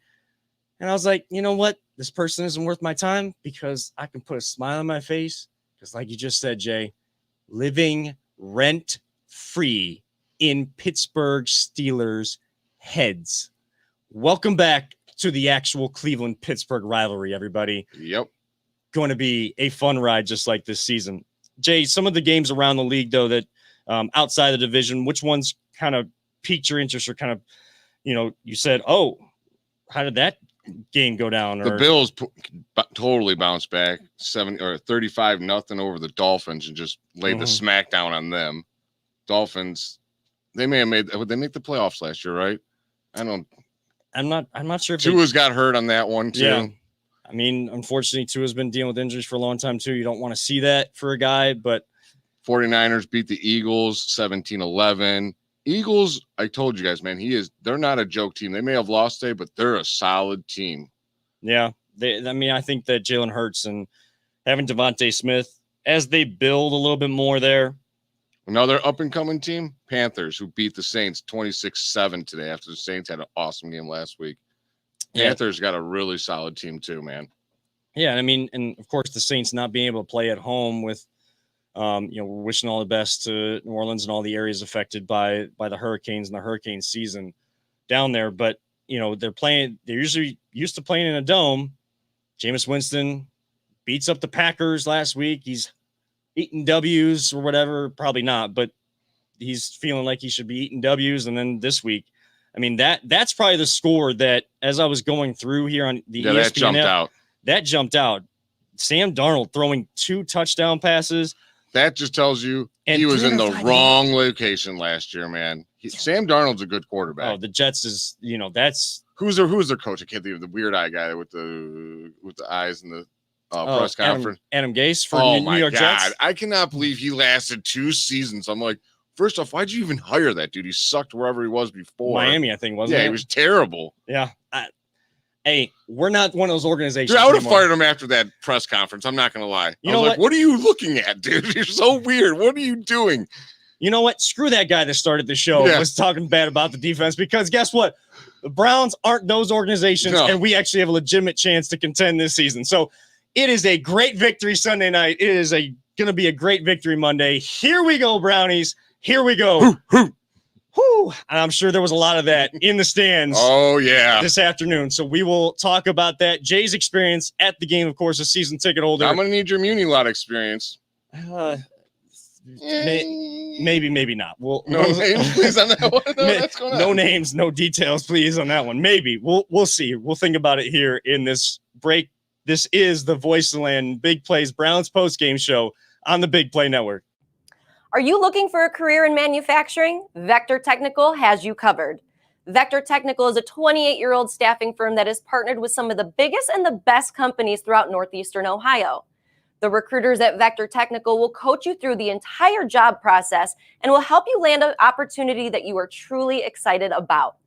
and I was like, you know what? This person isn't worth my time because I can put a smile on my face. Because like you just said, Jay, living rent free in Pittsburgh Steelers heads. Welcome back to the actual Cleveland-Pittsburgh rivalry, everybody. Yep. Going to be a fun ride just like this season. Jay, some of the games around the league, though, that outside the division, which ones kind of piqued your interest or kind of, you said, oh, how did that game go down? The Bills totally bounced back 35-0 over the Dolphins and just laid the smack down on them. Dolphins, they may have would they make the playoffs last year, right? I'm not sure if Tua's got hurt on that one too. Yeah. I mean, unfortunately, Tua's been dealing with injuries for a long time too. You don't want to see that for a guy, but 49ers beat the Eagles 17-11. Eagles, I told you guys, man, they're not a joke team. They may have lost today, but they're a solid team. Yeah. I think that Jalen Hurts and having Devontae Smith, as they build a little bit more there. Another up-and-coming team, Panthers, who beat the Saints 26-7 today after the Saints had an awesome game last week. Panthers got a really solid team too, man. Yeah, and of course the Saints not being able to play at home with we're wishing all the best to New Orleans and all the areas affected by the hurricanes and the hurricane season down there. But, they're usually used to playing in a dome. Jameis Winston beats up the Packers last week. He's eating W's or whatever. Probably not, but he's feeling like he should be eating W's. And then this week, I mean, that's probably the score that as I was going through here on the ESPN that jumped out. Sam Darnold throwing 2 touchdown passes. That just tells you he was in the wrong location last year, man. Sam Darnold's a good quarterback. Oh, the Jets is, that's who's their coach? I can't think of the weird eye guy with the eyes and the press conference. Adam Gase for New York Jets. I cannot believe he lasted 2 seasons. I'm like, first off, why'd you even hire that dude? He sucked wherever he was before. Miami, I think, wasn't it? Yeah, he was terrible. Yeah. Hey, we're not one of those organizations. Dude, I would have fired him after that press conference. I'm not going to lie. I was like, what are you looking at, dude? You're so weird. What are you doing? You know what? Screw that guy that started the show was talking bad about the defense because guess what? The Browns aren't those organizations, and we actually have a legitimate chance to contend this season. So it is a great victory Sunday night. It is going to be a great victory Monday. Here we go, Brownies. Here we go. Whew. And I'm sure there was a lot of that in the stands. Oh, yeah. This afternoon. So we will talk about that. Jay's experience at the game, of course, a season ticket holder. I'm going to need your Muni Lot experience. Maybe not. No names, please, on that one. No names, no details, please, on that one. Maybe. We'll see. We'll think about it here in this break. This is the Voice of the Land Big Plays Browns post-game show on the Big Play Network. Are you looking for a career in manufacturing? Vector Technical has you covered. Vector Technical is a 28-year-old staffing firm that has partnered with some of the biggest and the best companies throughout Northeastern Ohio. The recruiters at Vector Technical will coach you through the entire job process and will help you land an opportunity that you are truly excited about.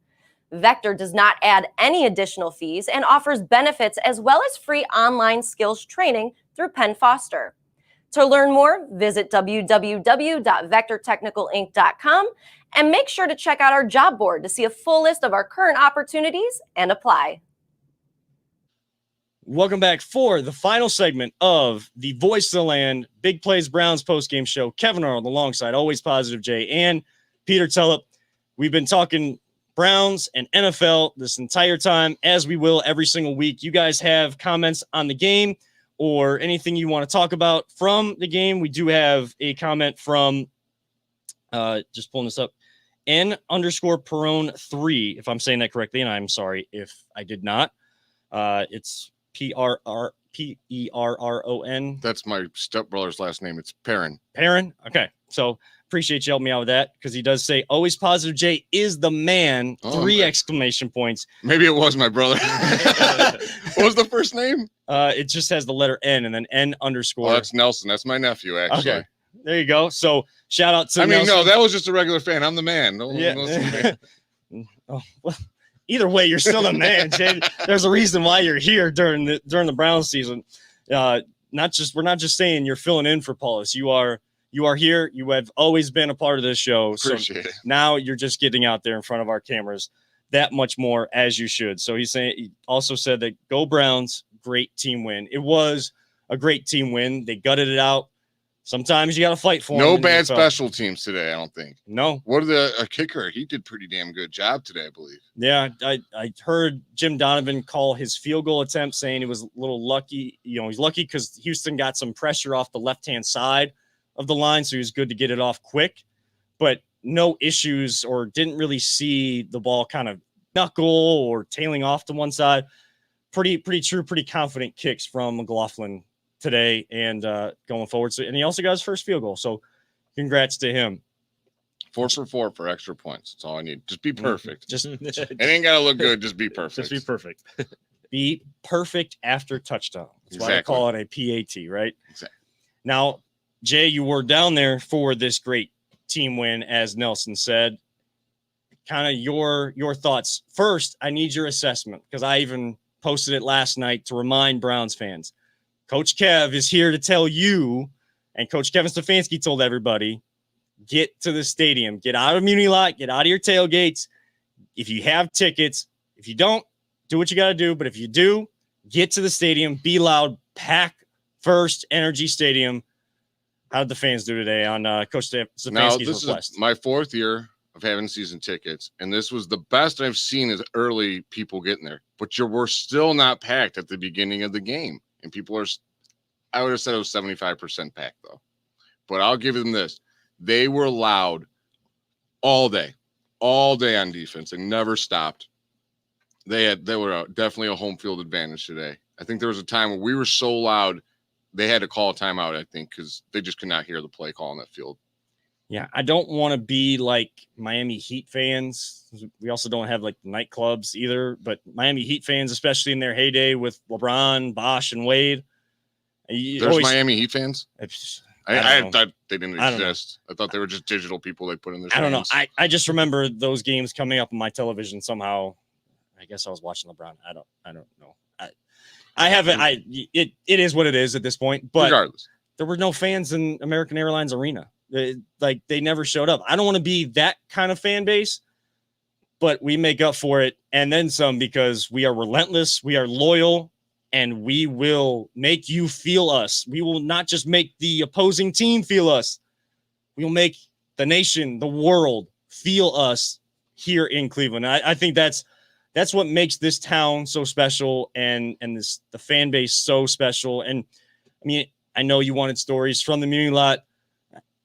Vector does not add any additional fees and offers benefits as well as free online skills training through Penn Foster. To learn more, visit www.vectortechnicalinc.com and make sure to check out our job board to see a full list of our current opportunities and apply. Welcome back for the final segment of the Voice of the Land Big Plays Browns postgame show. Kevin Arnold alongside Always Positive Jay and Peter Tulloch. We've been talking Browns and NFL this entire time, as we will every single week. You guys have comments on the game or anything you want to talk about from the game. We do have a comment from, just pulling this up, N_Perone3, if I'm saying that correctly, and I'm sorry if I did not. It's Perron. That's my stepbrother's last name. It's Perrin. Perrin? Okay. So appreciate you helping me out with that because he does say always positive. Jay is the man. Oh, 3 man. exclamation points. Maybe it was my brother. What was the first name? It just has the letter N and then N underscore. Oh, that's Nelson. That's my nephew, actually. Okay. There you go. So shout out to Nelson. No, that was just a regular fan. I'm the man. Yeah. Oh, well, either way, you're still the man, Jay. There's a reason why you're here during the Browns season. We're not just saying you're filling in for Paulus. You are here. You have always been a part of this show. Appreciate it. Now you're just getting out there in front of our cameras that much more, as you should. So he also said that go Browns, great team win. It was a great team win. They gutted it out. Sometimes you got to fight for No them. bad special teams today, I don't think. No. What are a kicker? He did pretty damn good job today, I believe. Yeah, I heard Jim Donovan call his field goal attempt, saying he was a little lucky. He's lucky because Houston got some pressure off the left-hand side of the line, so he was good to get it off quick. But no issues, or didn't really see the ball kind of knuckle or tailing off to one side. Pretty true, pretty confident kicks from McLaughlin today and going forward. So, and he also got his first field goal. So congrats to him. 4 for 4 for extra points. That's all I need. Just be perfect. Just It ain't got to look good. Just be perfect. Just be perfect. be perfect after touchdown. That's why I call it a PAT, right? Exactly. Now, Jay, you were down there for this great team win, as Nelson said. Kind of your thoughts. First, I need your assessment because I even posted it last night to remind Browns fans. Coach Kev is here to tell you, and Coach Kevin Stefanski told everybody, get to the stadium. Get out of Muni Lot. Get out of your tailgates. If you have tickets, if you don't, do what you got to do. But if you do, get to the stadium. Be loud. Pack First Energy Stadium. How did the fans do today on Coach Stefanski's Now, this request? is my 4th year of having season tickets, and this was the best I've seen as early people getting there. But we're still not packed at the beginning of the game. And people are, I would have said it was 75% packed, though. But I'll give them this. They were loud all day on defense. They never stopped. They were definitely a home field advantage today. I think there was a time where we were so loud, they had to call a timeout, I think, because they just could not hear the play call on that field. Yeah, I don't want to be like Miami Heat fans. We also don't have like nightclubs either, but Miami Heat fans, especially in their heyday with LeBron, Bosh, and Wade. There's Miami Heat fans? I thought they didn't exist. I thought they were just digital people they put in their I don't know. stands. I just remember those games coming up on my television somehow. I guess I was watching LeBron. I don't know. I haven't. It is what it is at this point. But regardless, there were no fans in American Airlines Arena. They never showed up. I don't want to be that kind of fan base, but we make up for it and then some because we are relentless, we are loyal, and we will make you feel us. We will not just make the opposing team feel us. We will make the nation, the world feel us here in Cleveland. I think that's what makes this town so special and the fan base so special. And I mean, I know you wanted stories from the Muni Lot.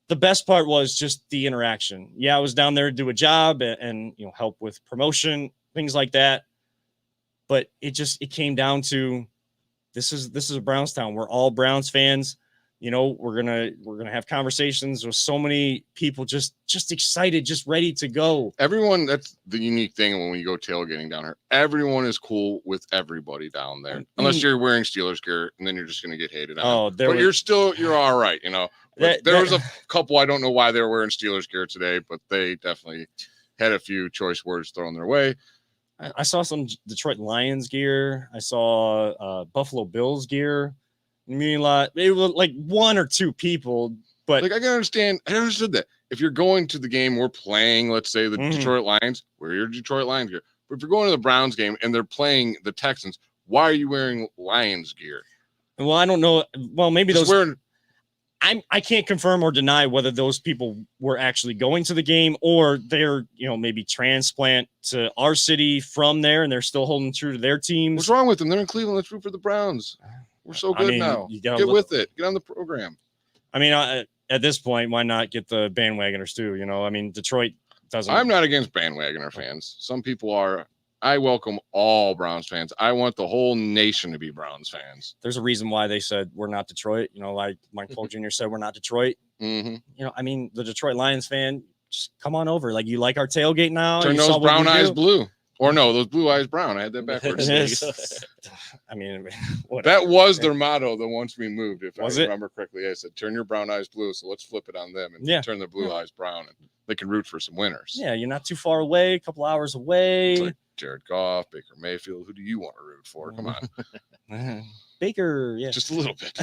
The best part was just the interaction. Yeah, I was down there to do a job and help with promotion, things like that. But it came down to this is a Browns town. We're all Browns fans. We're gonna have conversations with so many people just excited, just ready to go. Everyone, that's the unique thing when we go tailgating down here. Everyone is cool with everybody down there, unless you're wearing Steelers gear, and then you're just gonna get hated on. But you're all right, There was a couple. I don't know why they were wearing Steelers gear today, but they definitely had a few choice words thrown their way. I saw some Detroit Lions gear. I saw Buffalo Bills gear. I mean, it was like 1 or 2 people, but I can understand. I understood that if you're going to the game, we're playing, let's say the Detroit Lions, wear your Detroit Lions gear. But if you're going to the Browns game and they're playing the Texans, why are you wearing Lions gear? Well, I don't know. Well, maybe I can't confirm or deny whether those people were actually going to the game or they're, maybe transplant to our city from there and they're still holding true to their teams. What's wrong with them? They're in Cleveland. Let's root for the Browns. We're so good now. Get with it. Get on the program. I mean, at this point, why not get the bandwagoners too? I mean, Detroit doesn't. I'm not against bandwagoner fans. Some people are. I welcome all Browns fans. I want the whole nation to be Browns fans. There's a reason why they said we're not Detroit. Like Mike Paul Jr. said, we're not Detroit. Mhm. You know, I mean, the Detroit Lions fan, just come on over. Like, you like our tailgate now? Turn You saw those what brown we eyes do? blue. Or no, those blue eyes brown. I had that backwards. Yes. I mean, whatever. That was their motto that once we moved, if Was I it? remember correctly. I said, turn your brown eyes blue. So let's flip it on them and Yeah. turn their blue eyes brown. And they can root for some winners. Yeah, you're not too far away, a couple hours away. It's like Jared Goff, Baker Mayfield. Who do you want to root for? Come on. Baker, yeah. Just a little bit.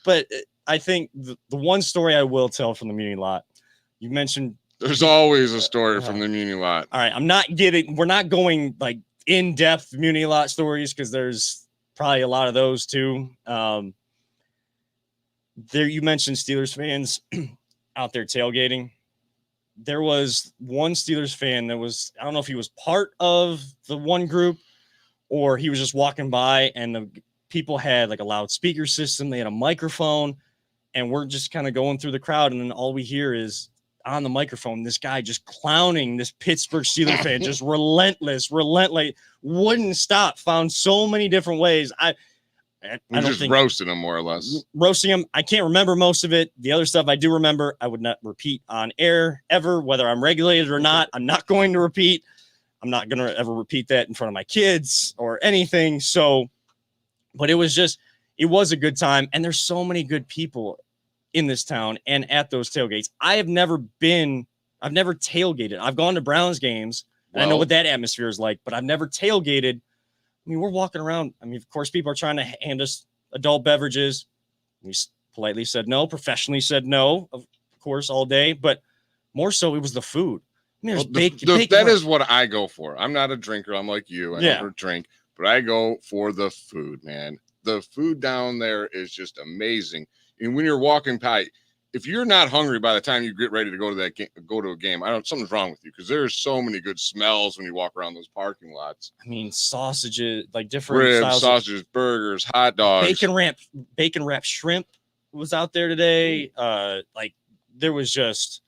But I think the one story I will tell from the Muni lot, you mentioned. There's always a story from the Muni lot. All right, we're not going like in-depth Muni lot stories because there's probably a lot of those too. There, you mentioned Steelers fans out there tailgating. There was one Steelers fan that was, I don't know if he was part of the one group or he was just walking by, and the people had like a loudspeaker system. They had a microphone, and we're just kind of going through the crowd. And then all we hear is on the microphone, this guy just clowning this Pittsburgh Steelers fan, just relentless, wouldn't stop, found so many different ways. I don't just think roasting him more or less. Roasting him. I can't remember most of it. The other stuff I do remember, I would not repeat on air ever, whether I'm regulated or not. I'm not going to repeat. I'm not going to ever repeat that in front of my kids or anything. So, but it was a good time. And there's so many good people in this town and at those tailgates. I've never tailgated. I've gone to Browns games and I know what that atmosphere is like, but I've never tailgated. I mean, we're walking around. I mean, of course, people are trying to hand us adult beverages. We politely said no, professionally said no, of course, all day, but more so it was the food. I mean, there's bacon. That is what I go for. I'm not a drinker. I'm like you. I never drink, but I go for the food, man. The food down there is just amazing. And when you're walking by, if you're not hungry by the time you get ready to go to a game, something's wrong with you, because there's so many good smells when you walk around those parking lots. I mean, sausages, like different ribs, styles sausages, burgers, hot dogs. Bacon wrap shrimp was out there today. Like there was just,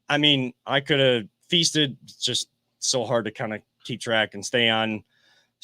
I mean, I could have feasted. It's just so hard to kind of keep track and stay on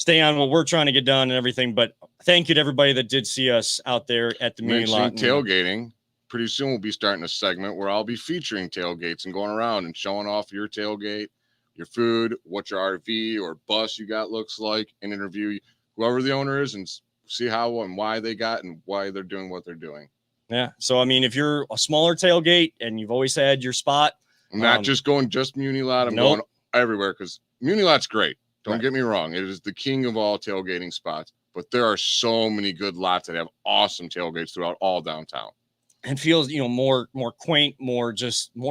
what we're trying to get done and everything. But thank you to everybody that did see us out there at the Muni lot. Tailgating. Pretty soon we'll be starting a segment where I'll be featuring tailgates and going around and showing off your tailgate, your food, what your RV or bus you got looks like, and interview whoever the owner is and see how and why they got and why they're doing what they're doing. Yeah. So, I mean, if you're a smaller tailgate and you've always had your spot. I'm not just going Muni lot. I'm going everywhere, because Muni lot's great. Don't get me wrong. It is the king of all tailgating spots, but there are so many good lots that have awesome tailgates throughout all downtown. And feels, more quaint, more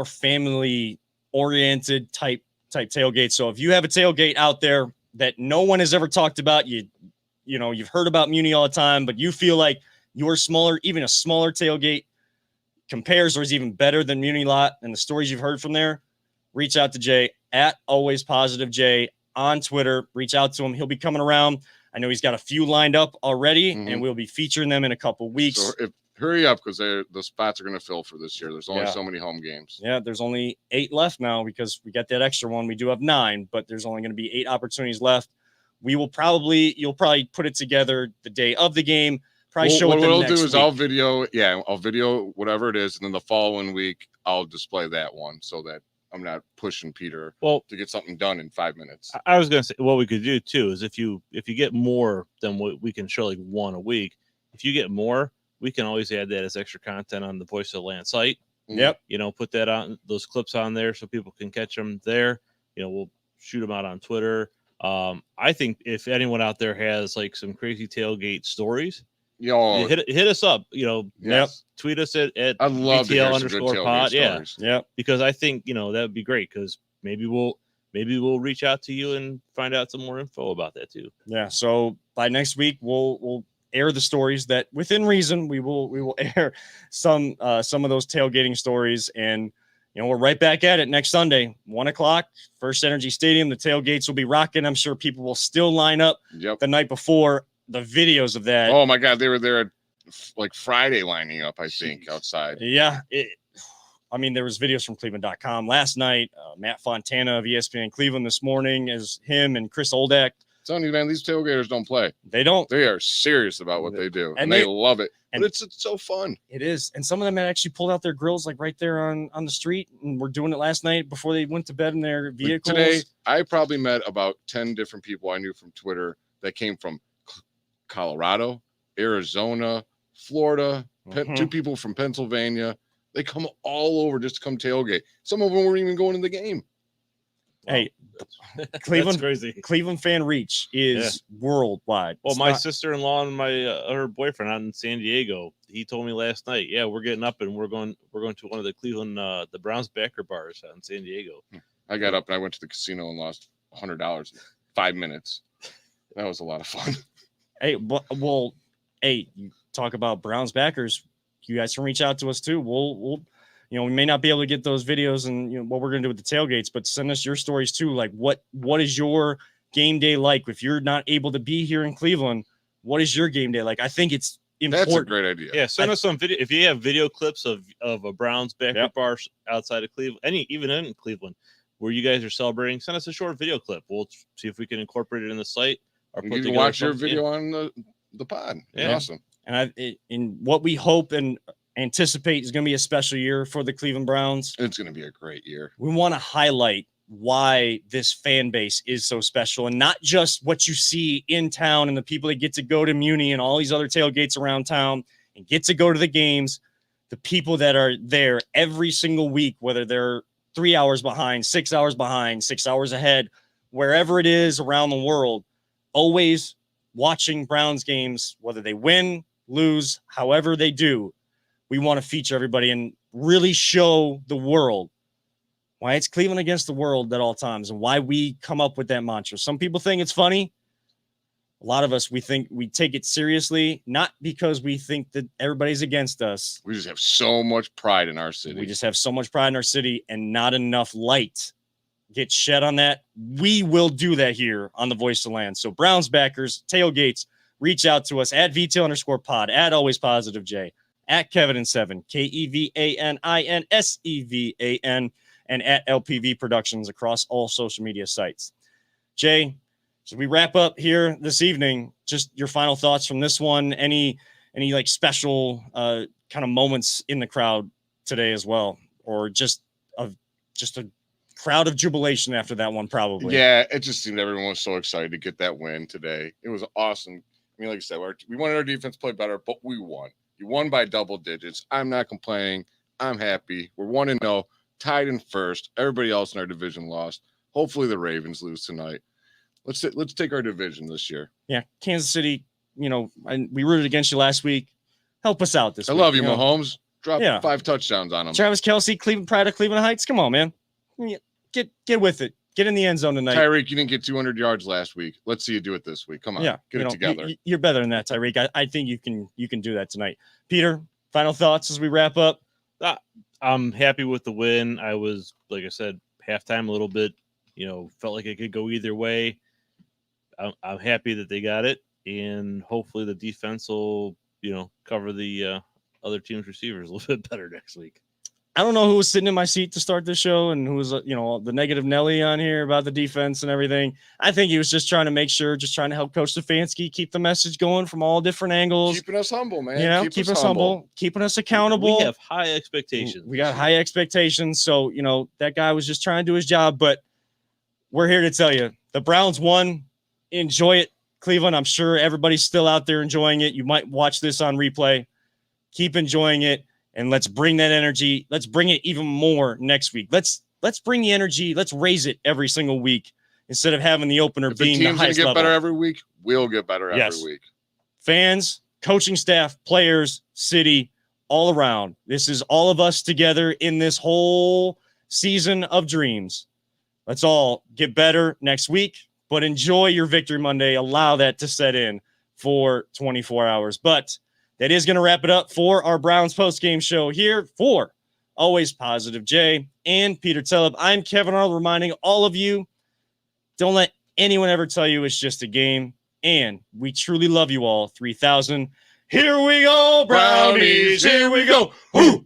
family oriented type tailgate. So if you have a tailgate out there that no one has ever talked about, you've heard about Muni all the time, but you feel like your smaller, even a smaller tailgate compares or is even better than Muni lot, and the stories you've heard from there, reach out to Jay at AlwaysPositiveJ on Twitter. Reach out to him. He'll be coming around. I know he's got a few lined up already, and we'll be featuring them in a couple weeks. So hurry up, because the spots are going to fill for this year. There's only so many home games. Yeah, there's only 8 left now because we got that extra one. We do have 9, but there's only going to be 8 opportunities left. You'll probably put it together the day of the game. Probably show it the next week. I'll video whatever it is, and then the following week I'll display that one so that I'm not pushing Peter to get something done in 5 minutes. I was going to say, what we could do too is if you get more than what we can show, like one a week, if you get more, we can always add that as extra content on the Voice of the Land site. Yep. Put that on, those clips on there so people can catch them there. We'll shoot them out on Twitter. I think if anyone out there has like some crazy tailgate stories, hit us up. Tweet us at I love BTL_pod. Yeah. Because I think that would be great, because maybe we'll reach out to you and find out some more info about that too. Yeah. So by next week we'll air the stories that within reason we will air some of those tailgating stories, and we're right back at it next Sunday, 1:00, First Energy Stadium. The tailgates will be rocking. I'm sure people will still line up the night before. The videos of that. Oh my God. They were there like Friday lining up, I think, outside. Yeah. There was videos from Cleveland.com last night. Matt Fontana of ESPN Cleveland this morning, as him and Chris Oldak. It's telling you, man, these tailgaters don't play. They don't. They are serious about what they do, and And they they- love it. and- But it's so fun. It is. And some of them had actually pulled out their grills like right there on the street, and we're doing it last night before they went to bed in their Like vehicles. today, I probably met about 10 different people I knew from Twitter that came from Colorado, Arizona, Florida, Mhm. 2 people from Pennsylvania. They come all over just to come tailgate. Some of them weren't even going to the game. Hey, That's Cleveland crazy. Cleveland fan reach is worldwide. Well, It's my not- sister-in-law and my her boyfriend out in San Diego, he told me last night, yeah, we're getting up and we're going to one of the Cleveland the Browns backer bars out in San Diego. I got up and I went to the casino and lost $100 in 5 minutes. That was a lot of fun. Hey, well, hey, you talk about Browns backers. You guys can reach out to us too. We'll we may not be able to get those videos and what we're gonna do with the tailgates, but send us your stories too. Like what is your game day like? If you're not able to be here in Cleveland, what is your game day like? I think it's important. That's a great idea. Yeah, send us some video if you have video clips of a Browns backer Yep. bar outside of Cleveland, even in Cleveland, where you guys are celebrating. Send us a short video clip. We'll see if we can incorporate it in the site. Or You put can together watch your something. video on the pod. Yeah. Awesome. And in what we hope and anticipate is going to be a special year for the Cleveland Browns. It's going to be a great year. We want to highlight why this fan base is so special, and not just what you see in town and the people that get to go to Muni and all these other tailgates around town and get to go to the games. The people that are there every single week, whether they're 3 hours behind, 6 hours behind, 6 hours ahead, wherever it is around the world, always watching Browns games, whether they win, lose, however they do. We want to feature everybody and really show the world why it's Cleveland against the world at all times and why we come up with that mantra. Some people think it's funny. A lot of us, we think we take it seriously, not because we think that everybody's against us. We just have so much pride in our city. We just have so much pride in our city and not enough light gets shed on that. We will do that here on the Voice of Land. So Browns backers, tailgates, reach out to us at VTail_pod, at Always Positive J, at Kevin7, KEVANINSEVAN, and at LPV Productions across all social media sites. Jay, so we wrap up here this evening. Just your final thoughts from this one. Any like special kind of moments in the crowd today as well, or just a crowd of jubilation after that one, probably. Yeah, it just seemed everyone was so excited to get that win today. It was awesome. I mean, like I said, we wanted our defense to play better, but we won. You won by double digits. I'm not complaining. I'm happy. We're 1-0, tied in first. Everybody else in our division lost. Hopefully the Ravens lose tonight. Let's take our division this year. Yeah, Kansas City, and we rooted against you last week. Help us out this I week. love you, Mahomes. Drop Yeah. 5 touchdowns on them. Travis Kelce, Cleveland Pride of Cleveland Heights. Come on, man. Get with it. Get in the end zone tonight. Tyreek, you didn't get 200 yards last week. Let's see you do it this week. Come on, Yeah, get it together. You're better than that, Tyreek. I think you can do that tonight. Peter, final thoughts as we wrap up. I'm happy with the win. I was, like I said, halftime a little bit, felt like it could go either way. I'm happy that they got it, and hopefully the defense will, cover the other team's receivers a little bit better next week. I don't know who was sitting in my seat to start this show and who was, the negative Nelly on here about the defense and everything. I think he was just trying to help Coach Stefanski keep the message going from all different angles. Keeping us humble, man. Keep us humble, keeping us accountable. We have high expectations. We got high expectations. So, that guy was just trying to do his job, but we're here to tell you the Browns won. Enjoy it, Cleveland. I'm sure everybody's still out there enjoying it. You might watch this on replay. Keep enjoying it. And let's bring that energy. Let's bring it even more next week. Let's bring the energy. Let's raise it every single week instead of having the opener If the being the team's gonna highest get level. better every week, we'll get better every Yes. week. Fans, coaching staff, players, city, all around. This is all of us together in this whole season of dreams. Let's all get better next week, but enjoy your Victory Monday. Allow that to set in for 24 hours. But that is going to wrap it up for our Browns post-game show here for Always Positive Jay and Peter Telleb. I'm Kevin Arnold, reminding all of you, don't let anyone ever tell you it's just a game. And we truly love you all. 3,000. Here we go, Brownies. Here we go. Woo!